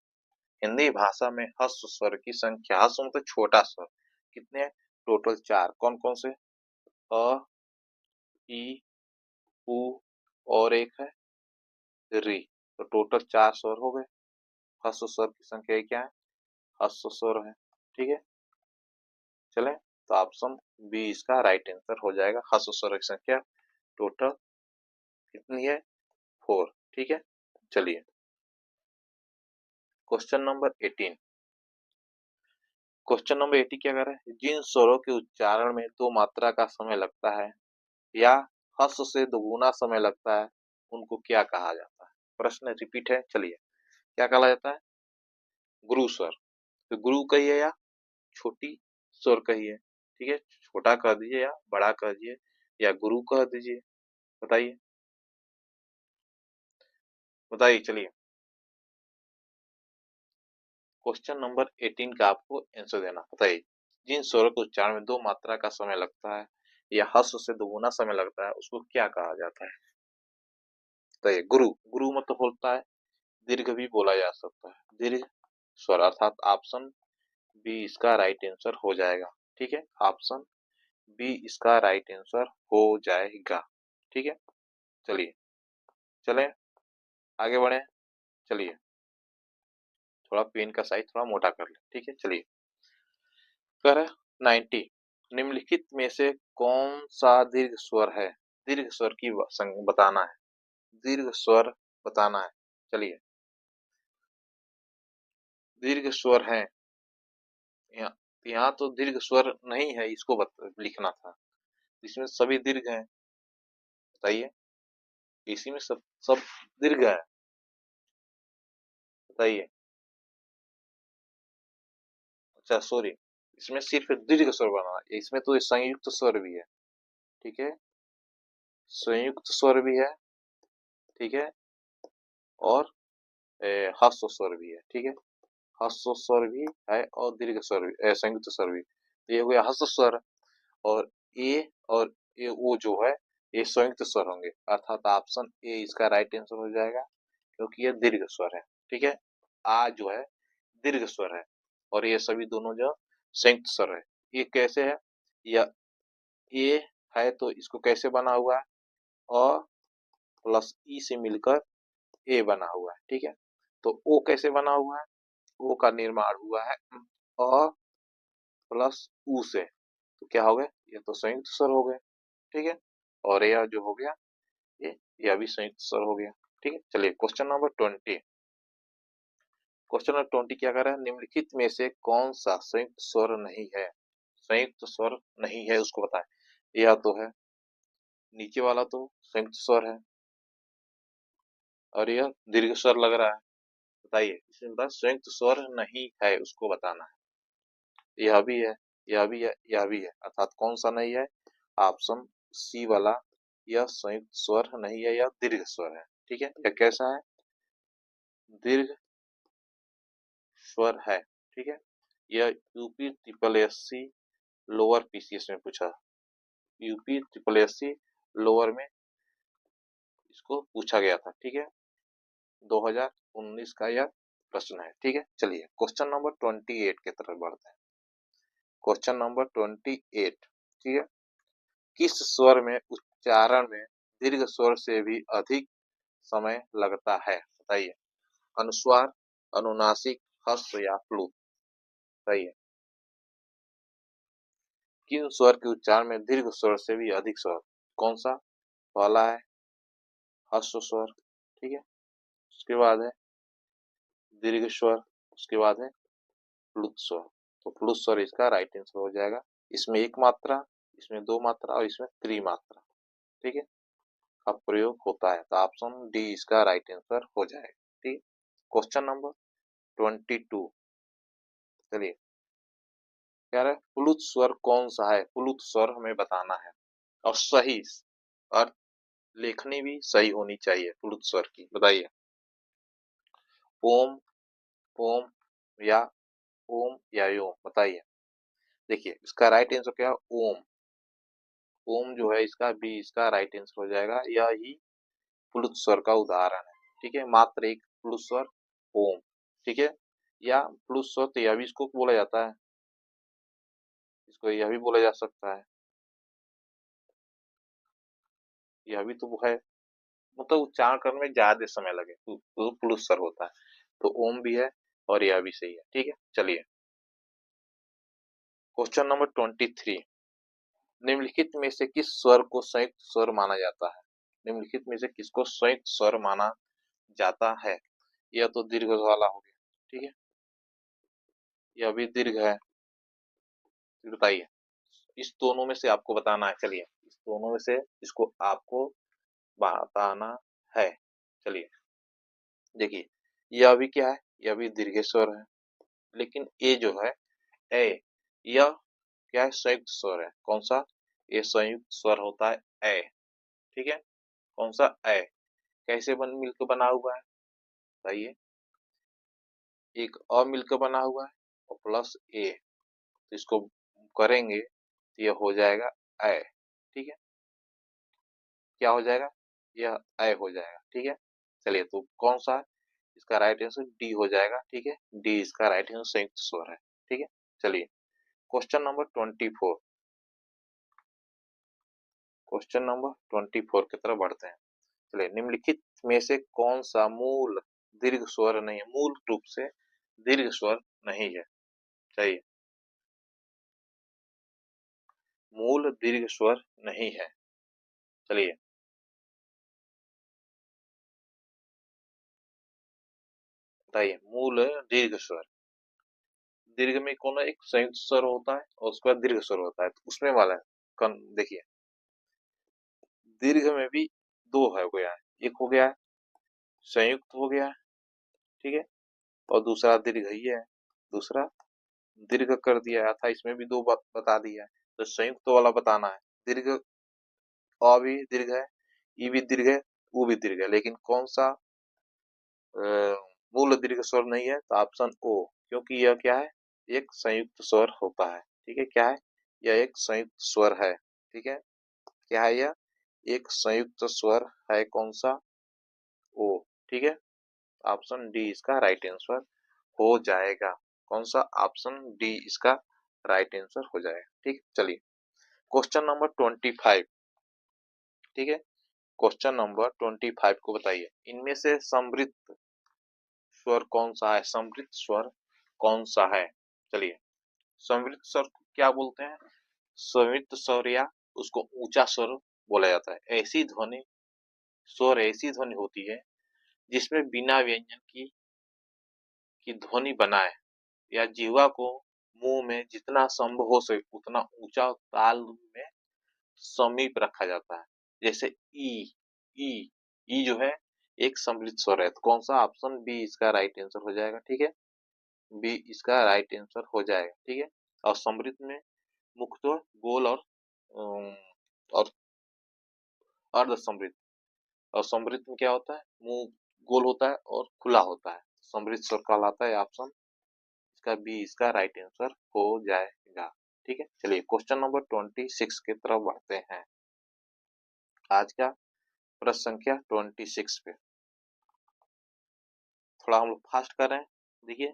हिंदी भाषा में ह्रस्व स्वर की संख्या, ह्रस्व मतलब छोटा स्वर, कितने हैं? टोटल 4। कौन कौन से? अ, ई, उ और एक है री। तो टोटल 4 स्वर हो गए। ह्रस्व स्वर की संख्या क्या है? ह्रस्व स्वर है। ठीक है, चले तो ऑप्शन बी इसका राइट आंसर हो जाएगा। ह्रस्व स्वर की संख्या टोटल कितनी है? 4। ठीक है, चलिए क्वेश्चन नंबर 18। क्वेश्चन नंबर 80 क्या कर रहा है? जिन स्वरों के उच्चारण में दो मात्रा का समय लगता है या हस्व से दोगुना समय लगता है, उनको क्या कहा जाता है? प्रश्न रिपीट है, चलिए क्या कहा जाता है? गुरु स्वर। तो गुरु कहिए या छोटी स्वर कहिए, ठीक है, छोटा कह दीजिए या बड़ा कह दीजिए या गुरु कह दीजिए, बताइए बताइए। चलिए क्वेश्चन नंबर 18 का आपको आंसर देना, बताइए जिन स्वरों के उच्चारण में दो मात्रा का समय लगता है या हस्व से दोगुना समय लगता है, उसको क्या कहा जाता है? बताइए। गुरु, गुरु मतलब होता है दीर्घ भी बोला जा सकता है, दीर्घ स्वर, अर्थात ऑप्शन बी इसका राइट आंसर हो जाएगा। ठीक है, ऑप्शन बी इसका राइट आंसर हो जाएगा। ठीक है, चलिए चलें आगे बढ़े। चलिए थोड़ा पेन का साइज थोड़ा मोटा कर ले। ठीक है, चलिए कर 90। निम्नलिखित में से कौन सा दीर्घ स्वर है? दीर्घ स्वर की बताना है, दीर्घ स्वर बताना है। चलिए दीर्घ स्वर है यहाँ, यहाँ तो दीर्घ स्वर नहीं है, इसको लिखना था। इसमें सभी दीर्घ हैं, बताइए। इसी में सब सब दीर्घ है, बताइए। अच्छा सॉरी, इसमें सिर्फ दीर्घ स्वर बना है, इसमें तो संयुक्त स्वर भी है। ठीक है, संयुक्त स्वर भी है, ठीक है, और ह्रस्व स्वर भी है। ठीक है, ह्रस्व स्वर भी है और दीर्घ स्वर भी, संयुक्त स्वर भी। तो ये हो गया ह्रस्व स्वर, और ए और ए वो जो है ये संयुक्त स्वर होंगे, अर्थात ऑप्शन ए इसका राइट आंसर हो जाएगा, क्योंकि ये दीर्घ स्वर है। ठीक है, आ जो है दीर्घ स्वर है और ये सभी दोनों जो संयुक्त स्वर है। ये कैसे है? या ए है तो इसको कैसे बना हुआ है? अ प्लस ई से मिलकर ए बना हुआ है। ठीक है, तो ओ कैसे बना हुआ है? ओ का निर्माण हुआ है अ प्लस उ से, तो क्या हो गए? ये तो संयुक्त स्वर हो गए। ठीक है, और यह जो हो गया ये यह भी संयुक्त स्वर हो गया। ठीक है, चलिए क्वेश्चन नंबर 20। क्वेश्चन नंबर 20 क्या कर रहा है? निम्नलिखित में से कौन सा संयुक्त स्वर नहीं है? संयुक्त स्वर नहीं है उसको बताएं। यह तो है, नीचे वाला तो संयुक्त स्वर है और यह दीर्घ स्वर लग रहा है, बताइए। इसमें बता संयुक्त स्वर नहीं है उसको बताना है। यह भी है, यह भी है, यह भी है, अर्थात कौन सा नहीं है? ऑप्शन सी वाला, यह संयुक्त स्वर नहीं है, यह दीर्घ स्वर है। ठीक है, यह कैसा है? दीर्घ स्वर है। ठीक है, यह UP triple S C lower PCS में पूछा, UP triple S C lower में इसको पूछा गया था। ठीक है, 2019 का यह प्रश्न है। ठीक है, चलिए क्वेश्चन नंबर 28 की तरफ बढ़ते हैं। क्वेश्चन नंबर 28, ठीक है, किस स्वर में उच्चारण में दीर्घ स्वर से भी अधिक समय लगता है? बताइए। अनुस्वार, अनुनासिक, ह्रस्व या प्लुत? बताइए किन स्वर के उच्चारण में दीर्घ स्वर से भी अधिक स्वर? कौन सा? पहला है ह्रस्व स्वर, ठीक है, उसके बाद है दीर्घ स्वर, उसके बाद है प्लुत स्वर। तो प्लुत स्वर इसका राइट आंसर हो जाएगा। इसमें एक मात्रा, इसमें दो मात्रा और इसमें त्रिमात्रा, ठीक है, का प्रयोग होता है। तो ऑप्शन डी इसका राइट आंसर हो जाएगा। ठीक, क्वेश्चन नंबर 22, चलिए कह रहे प्लुत स्वर कौन सा है? प्लुत स्वर हमें बताना है और सही, और लेखनी भी सही होनी चाहिए प्लुत स्वर की, बताइए। ओम, ओम या ओम या योम, बताइए। देखिए इसका राइट आंसर क्या है? ओम। ओम जो है इसका बी इसका राइट आंसर हो जाएगा, यह ही प्लुत स्वर का उदाहरण है। ठीक है, मात्र एक प्लुत स्वर ओम। ठीक है, या प्लुत स्वर तो यह भी इसको बोला जाता है, इसको यह भी बोला जा सकता है, यह भी तो है, मतलब उच्चारण करने में ज्यादा समय लगे तो प्लुत स्वर होता है। तो ओम भी है, और यह भी सही है। ठीक है, चलिए क्वेश्चन नंबर 23। निम्नलिखित में से किस स्वर को संयुक्त स्वर माना जाता है? निम्नलिखित में से किसको संयुक्त स्वर माना जाता है? यह तो दीर्घ वाला हो गया। ठीक है, यह भी दीर्घ है। बताइए, इस दोनों में से आपको बताना है। चलिए, इस दोनों में से इसको आपको बताना है। चलिए देखिए, यह भी क्या है? यह भी दीर्घ स्वर है। लेकिन ये जो है ए, यह क्या है? संयुक्त स्वर है। कौन सा? ये संयुक्त स्वर होता है ए। ठीक है, कौन सा? ए। कैसे मिलकर बना हुआ है बताइए? एक अ मिलकर बना हुआ है और प्लस ए, तो इसको करेंगे तो यह हो जाएगा ए। ठीक है, क्या हो जाएगा? यह ए हो जाएगा। ठीक है, चलिए तो कौन सा है? इसका राइट आंसर डी हो जाएगा। ठीक है, डी इसका राइट आंसर संयुक्त स्वर है। ठीक है, चलिए क्वेश्चन नंबर 24। क्वेश्चन नंबर 24 की तरफ बढ़ते हैं। चलिए, निम्नलिखित में से कौन सा मूल दीर्घ स्वर नहीं है? मूल रूप से दीर्घ स्वर नहीं है। चाहिए, मूल दीर्घ स्वर नहीं है। चलिए बताइए, मूल दीर्घ स्वर। दीर्घ में कौन है? एक संयुक्त स्वर होता है और उसके बाद दीर्घ स्वर होता है, तो उसमें वाला है। देखिए, दीर्घ में भी दो है हो गया है। एक हो गया है संयुक्त हो गया है। ठीक है, और दूसरा दीर्घ ही है। दूसरा दीर्घ कर दिया था, इसमें भी दो बात बता दिया है। तो संयुक्त वाला बताना है। दीर्घ अ भी दीर्घ है, ई भी दीर्घ है, उ भी दीर्घ है, लेकिन कौन सा मूल दीर्घ स्वर नहीं है? तो ऑप्शन ओ, क्योंकि यह क्या है? एक संयुक्त स्वर होता है। ठीक है, क्या है? यह एक संयुक्त स्वर है। ठीक है, क्या है यह? एक संयुक्त स्वर है। कौन सा? ओ। ठीक है, ऑप्शन डी इसका राइट आंसर हो जाएगा। कौन सा? ऑप्शन डी इसका राइट आंसर हो जाएगा। ठीक, चलिए क्वेश्चन नंबर 25। ठीक है, क्वेश्चन नंबर 25 को बताइए, इनमें से समृद्ध स्वर कौन सा है? समृद्ध स्वर कौन सा है? चलिए, समृद्ध स्वर को क्या बोलते हैं? समृद्ध स्वर या उसको ऊंचा स्वर बोला जाता है। ऐसी ध्वनि, स्वर ऐसी ध्वनि होती है जिसमें बिना व्यंजन की ध्वनि बनाए या जीवा को मुंह में जितना संभव हो सके उतना ऊंचा ताल में समीप रखा जाता है। जैसे ई, ई, ई जो है एक सम्मिलित स्वर है। तो कौन सा? ऑप्शन बी इसका राइट आंसर हो जाएगा। ठीक है, बी इसका राइट आंसर हो जाएगा। ठीक है, और समृद्ध में मुख्यतः गोल और अर्ध समृद्ध। और समृद्ध में क्या होता है? मुंह गोल होता है और खुला होता है। समृद्ध स्वर कहलाता है। ऑप्शन इसका बी इसका राइट आंसर हो जाएगा। ठीक है, चलिए क्वेश्चन नंबर 26 की तरफ बढ़ते हैं। आज का प्रश्न संख्या 26 पे थोड़ा हम लोग फास्ट कर रहे हैं। देखिए,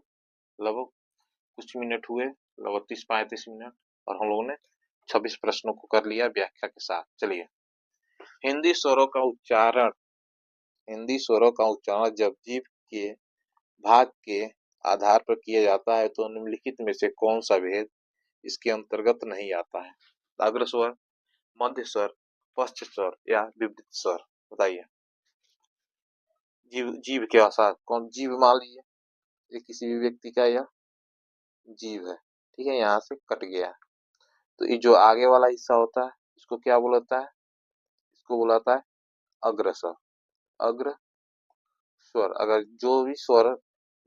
लगभग कुछ मिनट हुए, लगभग 30-35 मिनट, और हम लोगों ने 26 प्रश्नों को कर लिया व्याख्या के साथ। चलिए, हिंदी स्वरों का उच्चारण, हिंदी स्वरों का उच्चारण जब जीभ के भाग के आधार पर किया जाता है तो निम्नलिखित में से कौन सा भेद इसके अंतर्गत नहीं आता है? अग्र स्वर, मध्य स्वर, पश्च स्वर या विपरीत स्वर? बताइए। जीव, जीव के साथ कौन? जीव मान लीजिए ये किसी भी व्यक्ति का यह जीव है। ठीक है, यहाँ से कट गया है, तो ये जो आगे वाला हिस्सा होता है इसको क्या बोलाता है? इसको बुलाता है अग्र स्वर। अग्र स्वर, अगर जो भी स्वर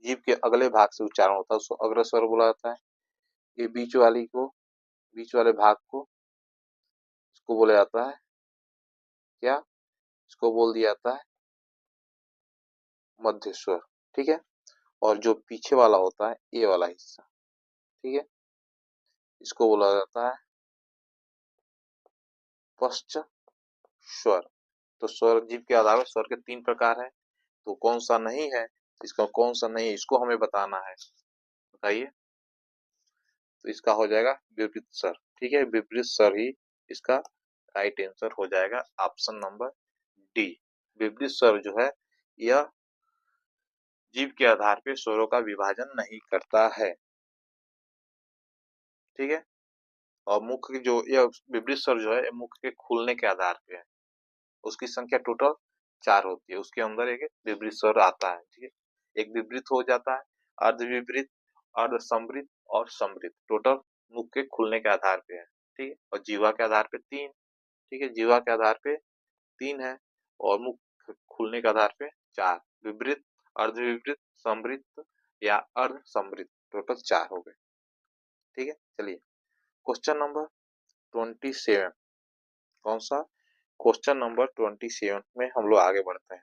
जीव के अगले भाग से उच्चारण होता है उसको अग्र स्वर बोला जाता है। ये बीच वाली को, बीच वाले भाग को, इसको बोला जाता है क्या? इसको बोल दिया जाता है मध्य स्वर। ठीक है, और जो पीछे वाला होता है ये वाला हिस्सा, ठीक है, इसको बोला जाता है पश्च स्वर। तो स्वर जीव के आधार पर स्वर के 3 प्रकार है, तो कौन सा नहीं है? इसका कौन सा नहीं है इसको हमें बताना है। बताइए, तो इसका हो जाएगा विपरीत स्वर। ठीक है, विपरीत स्वर ही इसका राइट आंसर हो जाएगा। ऑप्शन नंबर डी, विपरीत स्वर जो है यह जीभ के आधार पे स्वरों का विभाजन नहीं करता है। ठीक है। और मुख की जो यह विपरीत स्वर जो है ये मुख के खुलने के आधार पे है। उसकी संख्या टोटल 4 होती है। उसके अंदर एक विपरीत स्वर आता है। ठीक है। एक विपरीत हो जाता है, अर्ध विपरीत, अर्ध समृद्ध और समृद्ध। टोटल मुख के खुलने के आधार पे है। ठीक है। और जीवा के आधार पे 3। ठीक है। जीवा के आधार पे 3 है और मुख खुलने के आधार पे 4। विपरीत, अर्ध विपरीत, समृद्ध या अर्ध समृद्ध, टोटल 4 हो गए। ठीक है। चलिए क्वेश्चन नंबर 27। कौन सा? क्वेश्चन नंबर 27 में हम लोग आगे बढ़ते हैं।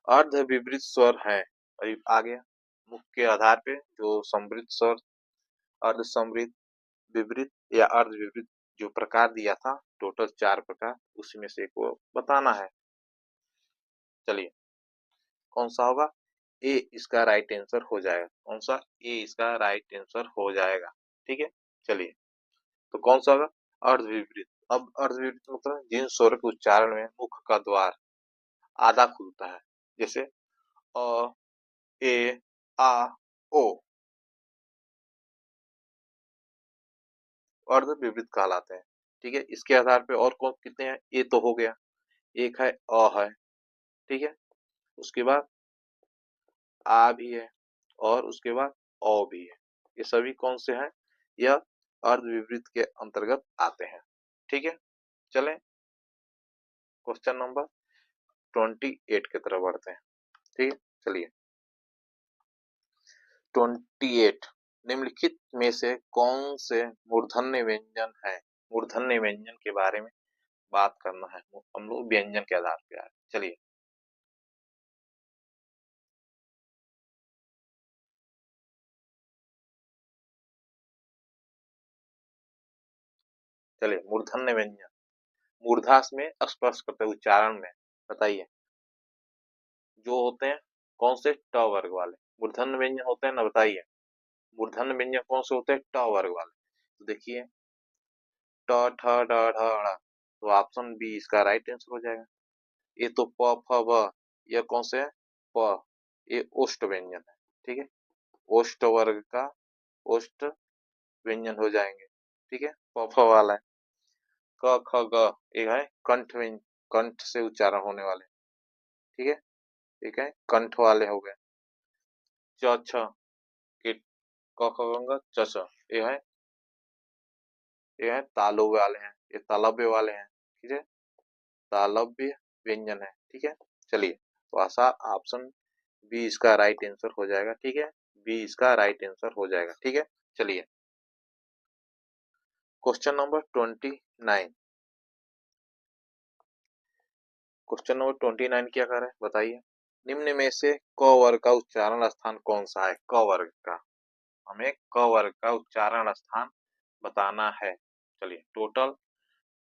अर्ध विपरीत स्वर है, अभी आ गया। मुख के आधार पे जो समृद्ध स्वर, अर्ध समृद्ध, विपरीत या अर्ध विपरीत जो प्रकार दिया था, टोटल 4 प्रकार, उसी में से एक को बताना है। चलिए कौन सा होगा? ए इसका राइट आंसर हो जाएगा। कौन सा? ए इसका राइट आंसर हो जाएगा। ठीक है। चलिए तो कौन सा होगा? अर्ध विपरीत। अब अर्ध विपरीत मतलब जिन स्वर के उच्चारण में मुख का द्वार आधा खुलता है, जैसे अ, ए, आ, ओ, अर्ध विपरीत कहलाते हैं। ठीक है। इसके आधार पे और कौन कितने हैं? ए तो हो गया, एक है अ है। ठीक है। उसके बाद आ भी है और उसके बाद ओ भी है। ये सभी कौन से हैं? यह अर्ध विपरीत के अंतर्गत आते हैं। ठीक है। चलें क्वेश्चन नंबर 28 की तरफ बढ़ते हैं। ठीक है। चलिए 28, निम्नलिखित में से कौन से मूर्धन्य व्यंजन है? मूर्धन्य व्यंजन के बारे में बात करना है, हम लोग व्यंजन के आधार पे आए। चलिए चलिए मूर्धन्य व्यंजन, मूर्धास में स्पर्श करते उच्चारण में बताइए जो होते हैं कौन से? ट वर्ग वाले मूर्धन्य व्यंजन होते हैं ना, बताइए। मूर्धन्य व्यंजन कौन से होते हैं? ट वर्ग वाले। तो देखिए ट, ठ, ड, ढ, ण, तो ऑप्शन बी इसका राइट आंसर हो जाएगा। ये तो प, फ, ब, यह कौन से है? प, ये ओष्ठ व्यंजन है। ठीक है। ओष्ठ वर्ग का ओष्ठ व्यंजन हो जाएंगे। ठीक है। प, फ वाला है। क, ख, ग, एक है कंठ व्यंजन, कंठ से उच्चारण होने वाले। ठीक है। एक है कंठ वाले हो गए। च, छ, किट, क, ख, ग, च, छ, ये है तालु वाले हैं, ये तालव्य वाले हैं। ठीक है। तालव्य व्यंजन है। ठीक है। चलिए तो आशा ऑप्शन बी इसका राइट आंसर हो जाएगा। ठीक है। बी इसका राइट आंसर हो जाएगा। ठीक है। चलिए क्वेश्चन नंबर 29। क्वेश्चन नंबर 29 क्या कर रहे हैं बताइए। निम्न में से क वर्ग का उच्चारण स्थान कौन सा है? क वर्ग का, हमें क वर्ग का उच्चारण स्थान बताना है। चलिए टोटल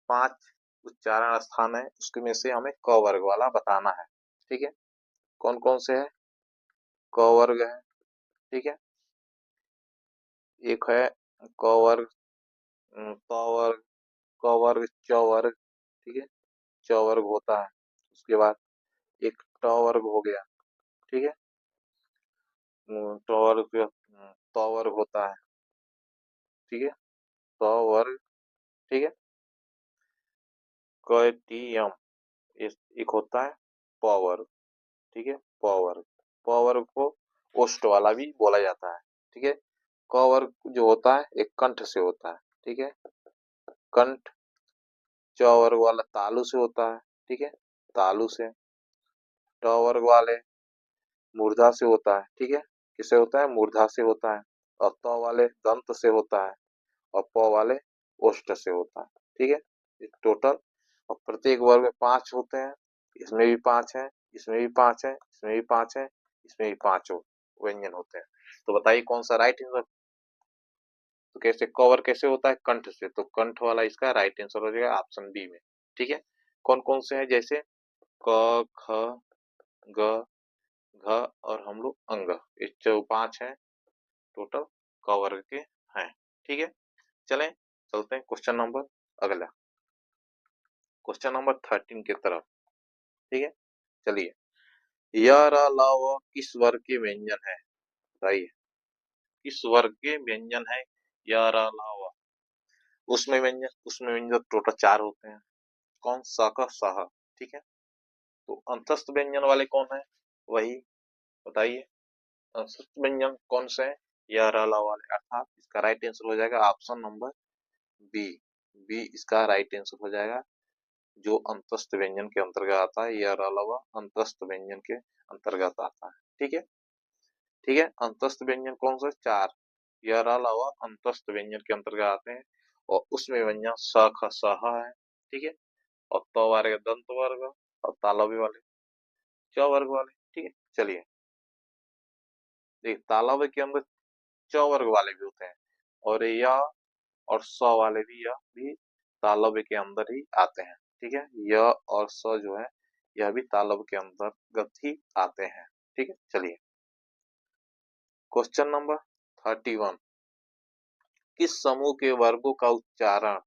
5 उच्चारण स्थान है, उसके में से हमें क वर्ग वाला बताना है। ठीक है। कौन कौन से है? क वर्ग है। ठीक है। एक है क वर्ग, त वर्ग, क वर्ग, च वर्ग। ठीक है। च वर्ग होता है। उसके बाद एक ट वर्ग हो गया। ठीक है। ट वर्ग, त वर्ग होता है। ठीक है। त वर्ग। ठीक है। क टी यम, एक होता है प वर्ग। ठीक है। प वर्ग, प वर्ग को ओष्ठ वाला भी बोला जाता है। ठीक है। क वर्ग जो होता है एक कंठ से होता है। ठीक है। कंठ। च वर्ग वाला तालु से होता है। ठीक है। तालु से। ट वर्ग वाले मूर्धा से होता है। ठीक है। किससे होता है? मूर्धा से होता है। और त वाले दंत से होता है। और प वाले ओष्ठ से होता है। ठीक है। टोटल और प्रत्येक वर्ग में 5 होते हैं। इसमें भी 5 है, इसमें भी 5 है, इसमें भी 5 है, इसमें भी 5 व्यंजन होते हैं। तो बताइए कौन सा राइट आंसर? तो कैसे कवर कैसे होता है? कंठ से, तो कंठ वाला इसका राइट आंसर हो जाएगा ऑप्शन बी में। ठीक है। कौन कौन से हैं? जैसे क, ख, ग, घ और हम लोग अंग, ये जो 5 हैं टोटल क वर्ग के हैं। ठीक है। चलें चलते हैं क्वेश्चन नंबर अगला, क्वेश्चन नंबर 13 की तरफ। ठीक है। चलिए य र ल व किस वर्ग के व्यंजन है? बताइए, किस वर्ग के व्यंजन है य र ल व? उसमें व्यंजन टोटल 4 होते हैं। कौन? स क स ह, ठीक है। तो अंतस्थ व्यंजन वाले कौन है? वही बताइए, अंतस्थ व्यंजन कौन से है? य र ल वाले, अर्थात इसका राइट आंसर हो जाएगा ऑप्शन नंबर बी। बी इसका राइट आंसर हो जाएगा, जो अंतस्थ व्यंजन के अंतर्गत आता है। य र ल व अंतस्थ व्यंजन के अंतर्गत आता है, ठीक है। ठीक है, अंतस्थ व्यंजन कौन सा? 4। य र ल व अंतस्थ व्यंजन के अंतर्गत आते हैं, और उसमें व्यंजन स ख स ह है, ठीक है। और त वर्ग दंत वर्ग, और तालव्य वाले च वर्ग वाले, ठीक है। चलिए, देखिए तालव्य के अंदर च वर्ग वाले भी होते हैं, और य और स वाले भी, यह भी तालव्य के अंदर ही आते हैं, ठीक है। य और स जो है, यह भी तालव्य के अंतर्गत ही आते हैं, ठीक है। चलिए, क्वेश्चन नंबर 31। किस समूह के वर्गों का उच्चारण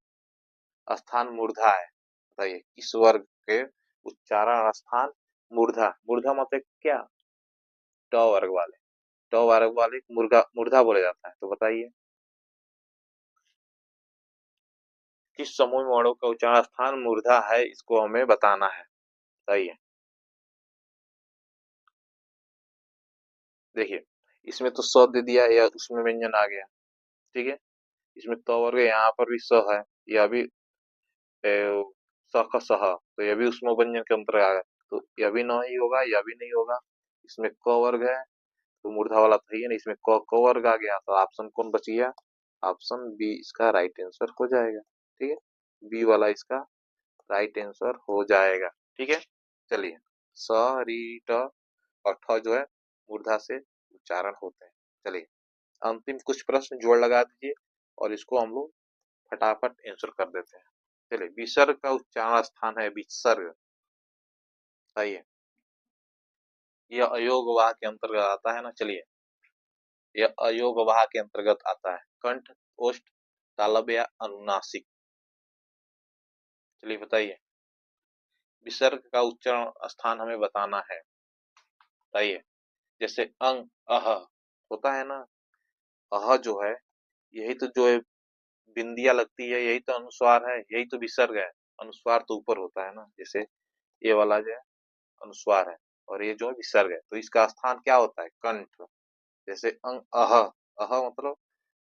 स्थान मूर्धा है? बताइए, किस वर्ग के उच्चारण स्थान मूर्धा? मूर्धा मतलब क्या? ट वर्ग वाले, ट वर्ग वाले मूर्धा मूर्धा बोला जाता है। तो बताइए, किस समूह में वर्णों का उच्चारण स्थान मूर्धा है, इसको हमें बताना है। बताइए, देखिए इसमें तो स दे दिया, या उसमें व्यंजन आ गया, ठीक है। इसमें त वर्ग, यहाँ पर भी स है, यह भी स ख स ह, तो यह भी उसमें व्यंजन के अंतर्गत आ गया, तो यह भी नहीं होगा, यह भी नहीं होगा। इसमें क वर्ग है, तो मूर्धा वाला तो है ही नहीं, इसमें क वर्ग आ गया, तो ऑप्शन कौन बच गया? ऑप्शन बी इसका राइट आंसर हो जाएगा, ठीक है। बी वाला इसका राइट आंसर हो जाएगा, ठीक है। चलिए, स री ट और ठ जो है मूर्धा से उच्चारण होते हैं। चलिए, अंतिम कुछ प्रश्न जोड़ लगा दीजिए, और इसको हम लोग फटाफट आंसर कर देते हैं। चलिए, विसर्ग का उच्चारण स्थान है विसर्ग, आइए, यह अयोग वाह के अंतर्गत आता है ना। चलिए, यह अयोग वाह के अंतर्गत आता है, कंठ, ओष्ठ, तालव्य या अनुनासिक? चलिए बताइए, विसर्ग का उच्चारण स्थान हमें बताना है, बताइए। जैसे अंग, अह होता है ना, अह जो है, यही तो जो है बिंदिया लगती है, यही तो अनुस्वार है, यही तो विसर्ग है। अनुस्वार तो ऊपर होता है ना, जैसे ये वाला जो है अनुस्वार है, और ये जो है विसर्ग है, तो इसका स्थान क्या होता है? कंठ। जैसे अंग, अह, अह मतलब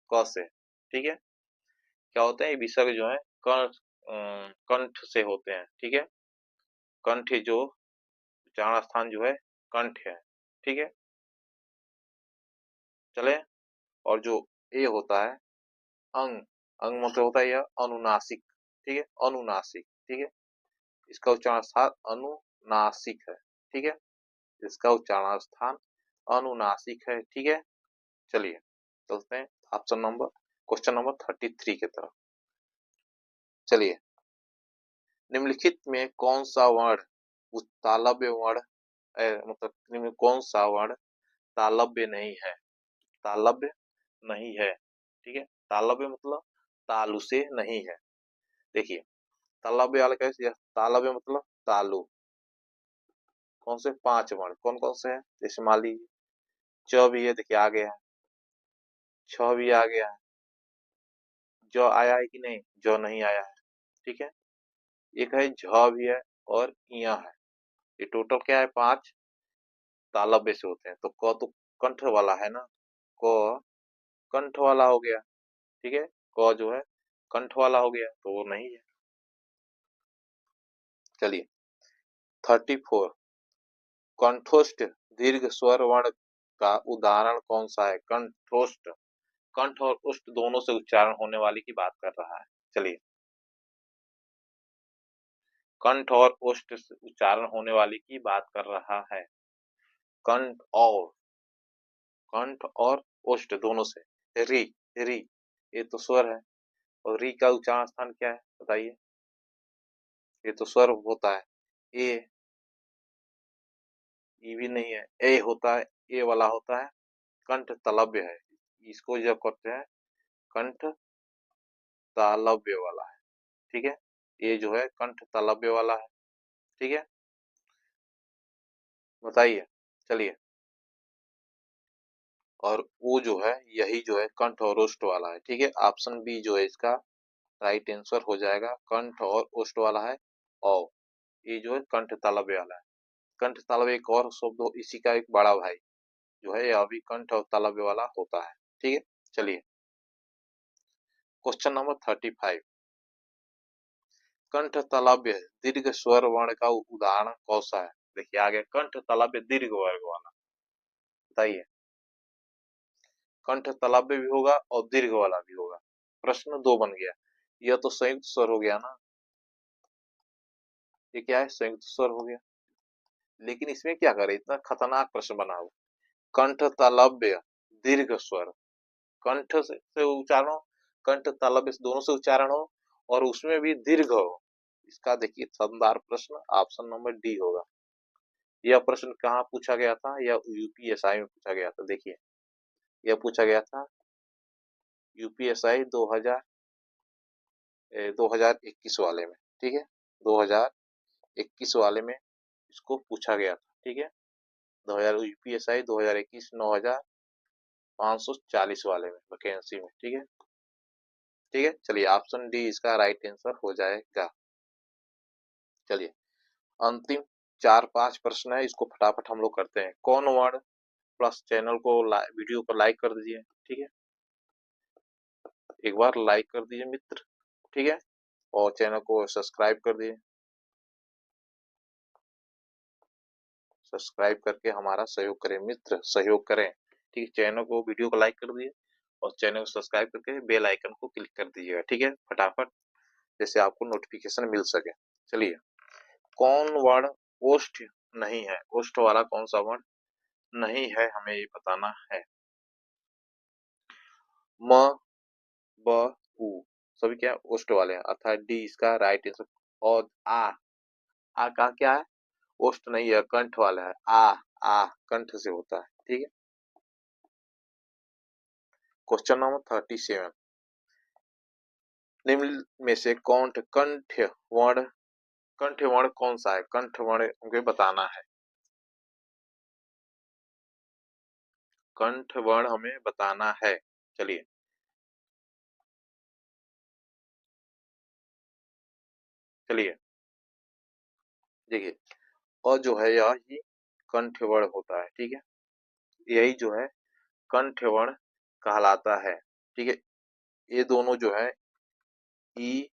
क से, ठीक है। क्या होता है, ये विसर्ग जो है कंठ, कंठ से होते हैं, ठीक है। कंठ जो उच्चारण स्थान जो है कंठ है, ठीक है। चले, और जो ए होता है अंग, अंग मतलब होता है यह अनुनासिक, ठीक है, अनुनासिक, ठीक है। इसका उच्चारण स्थान अनुनासिक है, ठीक है। इसका उच्चारण स्थान अनुनासिक है, ठीक है। चलिए, चलते हैं ऑप्शन नंबर क्वेश्चन नंबर 33 की तरफ। चलिए, निम्नलिखित में कौन सा वर्ण तालव्य वर्ण, मतलब निम्न कौन सा वर्ण तालव्य नहीं है? तालव्य नहीं है, ठीक है। तालव्य मतलब तालु से नहीं है। देखिए, तालव्य वाला कैसे? तालव्य मतलब तालु, कौन से? 5 वर्ण कौन कौन से हैं? जैसे मान लीजिए च भी है, देखिए आ गया है, छ भी आ गया है, ज आया है कि नहीं? ज नहीं आया है, ठीक है। एक है झ भी है, और इया है। ये टोटल क्या है? 5 तालव्य से होते हैं। तो क तो कंठ वाला है ना, क कंठ वाला हो गया, ठीक है। क जो है कंठ वाला हो गया, तो वो नहीं है। चलिए, 34, कंठोष्ठ दीर्घ स्वर वर्ण का उदाहरण कौन सा है? कंठोष्ठ, कंठ और उष्ठ दोनों से उच्चारण होने वाली की बात कर रहा है। चलिए, कंठ और उष्ठ से उच्चारण होने वाली की बात कर रहा है। कंठ और, कंठ और उष्ठ दोनों से। री, री ये तो स्वर है, और री का उच्चारण स्थान क्या है? बताइए, ये तो स्वर होता है। ए, ई भी नहीं है, ए होता है, ए वाला होता है, कंठ तालव्य है। इसको जब करते हैं कंठ तालव्य वाला है, ठीक है। ये जो है कंठ तालव्य वाला है, ठीक है। बताइए, चलिए, और वो जो है यही जो है कंठ और ओष्ठ वाला है। ठीक है, ऑप्शन बी जो है इसका राइट आंसर हो जाएगा, कंठ और ओष्ठ वाला है। और ये जो है कंठ तालव्य वाला है। कंठ तालव्य एक और शब्द हो, इसी का एक बड़ा भाई जो है यह भी कंठ और तालव्य वाला होता है। ठीक है, चलिए क्वेश्चन नंबर 35। कंठ तालव्य दीर्घ स्वर वर्ण का उदाहरण कौन सा है? देखिए आ गया कंठ तालव्य दीर्घ वर्ग वाला, बताइए। कंठ तालव्य भी होगा और दीर्घ वाला भी होगा। प्रश्न दो बन गया। यह तो संयुक्त स्वर हो गया ना, ये क्या है, संयुक्त स्वर हो गया। लेकिन इसमें क्या करें, इतना खतरनाक प्रश्न बना हुआ। कंठ तालव्य दीर्घ स्वर, कंठ से उच्चारण हो, कंठ तालव्य से दोनों से उच्चारण हो, और उसमें भी दीर्घ हो। इसका देखिए शानदार प्रश्न ऑप्शन नंबर डी होगा। यह प्रश्न कहाँ पूछा गया था? यह यूपीएसआई में पूछा गया था। देखिए यह पूछा गया था यूपीएसआई 2021 वाले में। ठीक है, 2021 वाले में इसको पूछा गया था। ठीक है, 2000 यूपीएसआई 2021 9540 वाले में वैकेंसी में। ठीक है, ठीक है, चलिए ऑप्शन डी इसका राइट आंसर हो जाएगा। चलिए अंतिम 4-5 प्रश्न है, इसको फटाफट हम लोग करते हैं। कौन वर्ड प्लस चैनल को वीडियो को लाइक कर दीजिए। ठीक है, एक बार लाइक कर दीजिए मित्र। ठीक है, और चैनल को सब्सक्राइब कर दीजिए। सब्सक्राइब करके हमारा सहयोग करें मित्र, सहयोग करें। ठीक है, चैनल को वीडियो को लाइक कर दीजिए और चैनल को सब्सक्राइब करके बेल आइकन को क्लिक कर दीजिएगा। ठीक है, फटाफट, जैसे आपको नोटिफिकेशन मिल सके। चलिए, कौन वर्ड ओष्ठ नहीं है? ओष्ठ वाला कौन सा वर्ड नहीं है, हमें ये बताना है। म, ब, उ सभी क्या है, ओष्ठ वाले हैं, अर्थात डी इसका राइट आंसर। और आ का क्या है, ओष्ठ नहीं है, कंठ वाला है। आ कंठ से होता है। ठीक है, क्वेश्चन नंबर 37। निम्न में से वर्ण कंठ वर्ण कौन सा है? कंठ वर्ण मुझे बताना है। कंठ वर्ण हमें बताना है। चलिए चलिए देखिए, और जो है यह ही कंठ वर्ण होता है। ठीक है, यही जो है कंठ वर्ण कहलाता है। ठीक है, ये दोनों जो है ई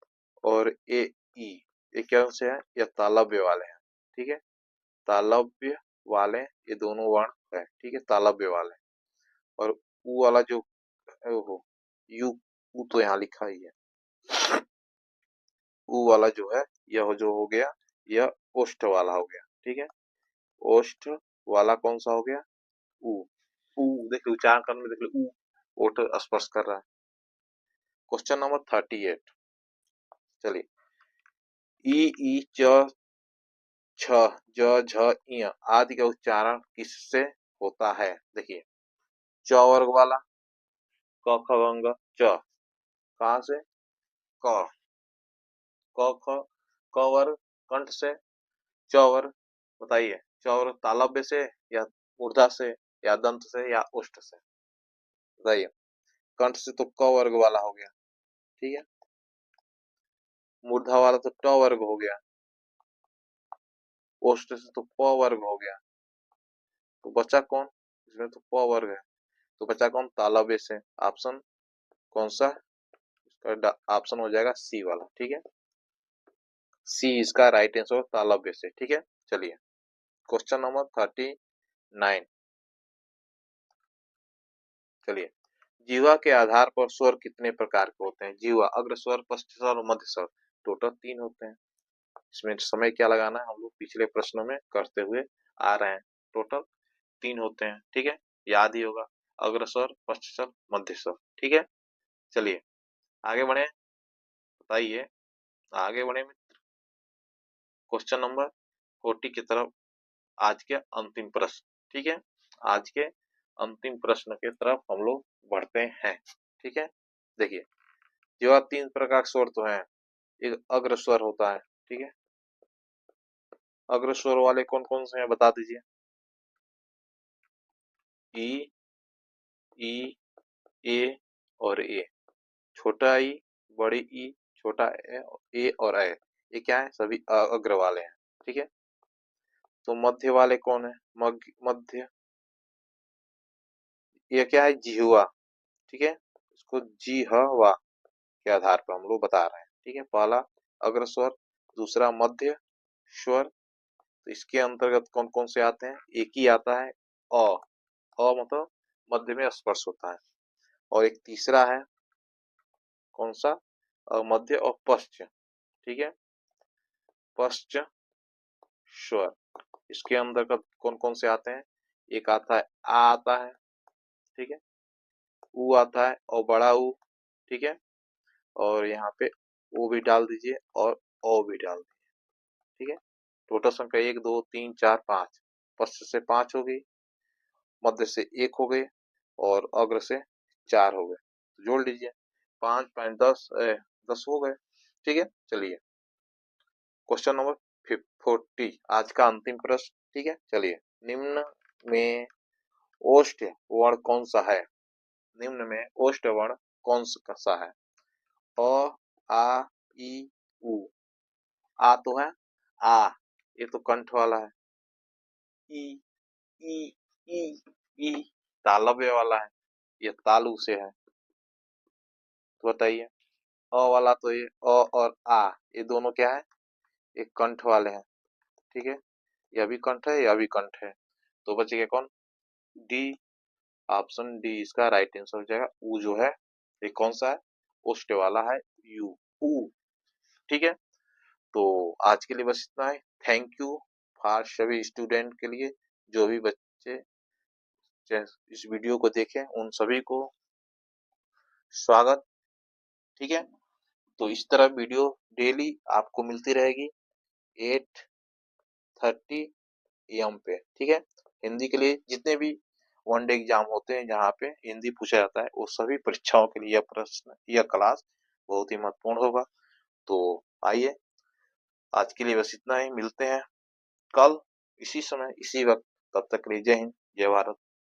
और ए ई, ये क्या से है, ये तालव्य वाले हैं। ठीक है, तालव्य वाले ये दोनों वर्ण है। ठीक है, तालव्य वाले। और ऊ वाला जो ओहो, यू ऊ तो यहाँ लिखा ही है। ऊ वाला जो है यह जो हो गया, यह ओष्ठ वाला हो गया। ठीक है, ओष्ठ वाला कौन सा हो गया? ऊ। ऊ देख लो, उच्चारण करने में देख लो, ऊ ओठ स्पर्श कर रहा है। Question number 38। चलिए, ई ई च छ ज झ इय आदि का उच्चारण किससे होता है? देखिए, च वर्ग वाला, क ख ग घ च, कहाँ से? क, क ख, क वर्ग कंठ से, च वर्ग बताइए, च वर्ग तालव्य से या मूर्धा से या दंत से या ओष्ठ से? बताइए। कंठ से तो क वर्ग वाला हो गया। ठीक है, मूर्धा वाला तो ट वर्ग हो गया, ओष्ठ से तो प वर्ग हो गया। तो बचा कौन? इसमें तो प वर्ग है, तो बचा कौन? तालव्य से। ऑप्शन कौन सा? इसका ऑप्शन हो जाएगा सी वाला। ठीक है, सी इसका राइट आंसर तालव्य से। ठीक है, चलिए क्वेश्चन नंबर 39। चलिए, जीवा के आधार पर स्वर कितने प्रकार के होते हैं? जीवा, अग्र स्वर, पश्च स्वर और मध्य स्वर, टोटल 3 होते हैं। इसमें समय क्या लगाना है, हम लोग पिछले प्रश्नों में करते हुए आ रहे हैं। टोटल 3 होते हैं। ठीक है, याद ही होगा, अग्र स्वर, पश्च स्वर, मध्य स्वर। ठीक है, चलिए आगे बढ़े, बताइए आगे बढ़े। क्वेश्चन नंबर 40 की तरफ, आज के अंतिम प्रश्न। ठीक है, आज के अंतिम प्रश्न की तरफ हम लोग बढ़ते हैं। ठीक है, देखिए, जो 3 प्रकार के स्वर तो हैं, एक अग्र स्वर होता है। ठीक है, अग्र स्वर वाले कौन कौन से हैं बता दीजिए। ई, ई, ए और ए। छोटा ई, बड़ी ई, छोटा ए और ए, ये क्या है? सभी अग्र वाले हैं। ठीक है, तो मध्य वाले कौन है? मध्य, ये क्या है? जिह्वा। ठीक है, इसको जिह्वा के आधार पर हम लोग बता रहे हैं। ठीक है, पहला अग्र स्वर, दूसरा मध्य स्वर। तो इसके अंतर्गत कौन कौन से आते हैं? एक ही आता है, अ। अ मतलब मध्य में स्पर्श होता है। और एक तीसरा है, कौन सा? मध्य और पश्च। ठीक है, पश्च स्वर। इसके अंतर्गत कौन कौन से आते हैं? एक आता है आ आता है। ठीक है, ऊ आता है और बड़ा ऊ। ठीक है, और यहाँ पे ओ भी डाल दीजिए और ओ भी डाल दीजिए। ठीक है, टोटल संख्या 1 2 3 4 5। पश्च से 5 हो गई, मध्य से 1 हो गए और अग्र से 4 हो गए। तो जोड़ लीजिए, 5 5 10, 10 हो गए। ठीक है, चलिए क्वेश्चन नंबर 40, आज का अंतिम प्रश्न। ठीक है, चलिए, निम्न में ओष्ठ वर्ण कौन सा है? निम्न में ओष्ठ वर्ण कौन सा है? अ, आ, ई, उ। आ तो है, आ, ये तो कंठ वाला है। ई, ई, ई, ई तालव्य वाला है, ये तालु से है। तो बताइए, अ वाला तो ये अ और आ, ये दोनों क्या है? ये कंठ वाले हैं। ठीक है, यह भी कंठ है, यह भी कंठ है। तो बचेगा कौन? डी, ऑप्शन डी इसका राइट आंसर हो जाएगा। ऊ जो है ये कौन सा है? ओष्ठ वाला है, यू, ऊ। ठीक है, तो आज के लिए बस इतना है। थैंक यू फॉर सभी स्टूडेंट के लिए, जो भी बच्चे इस वीडियो को देखें उन सभी को स्वागत। ठीक है, तो इस तरह वीडियो डेली आपको मिलती रहेगी 8:30 AM पे। ठीक है, हिंदी के लिए जितने भी वनडे एग्जाम होते हैं जहाँ पे हिंदी पूछा जाता है, वो सभी परीक्षाओं के लिए यह प्रश्न, यह क्लास बहुत ही महत्वपूर्ण होगा। तो आइए, आज के लिए बस इतना ही। मिलते हैं कल इसी समय इसी वक्त। तब तक के लिए जय हिंद, जय भारत।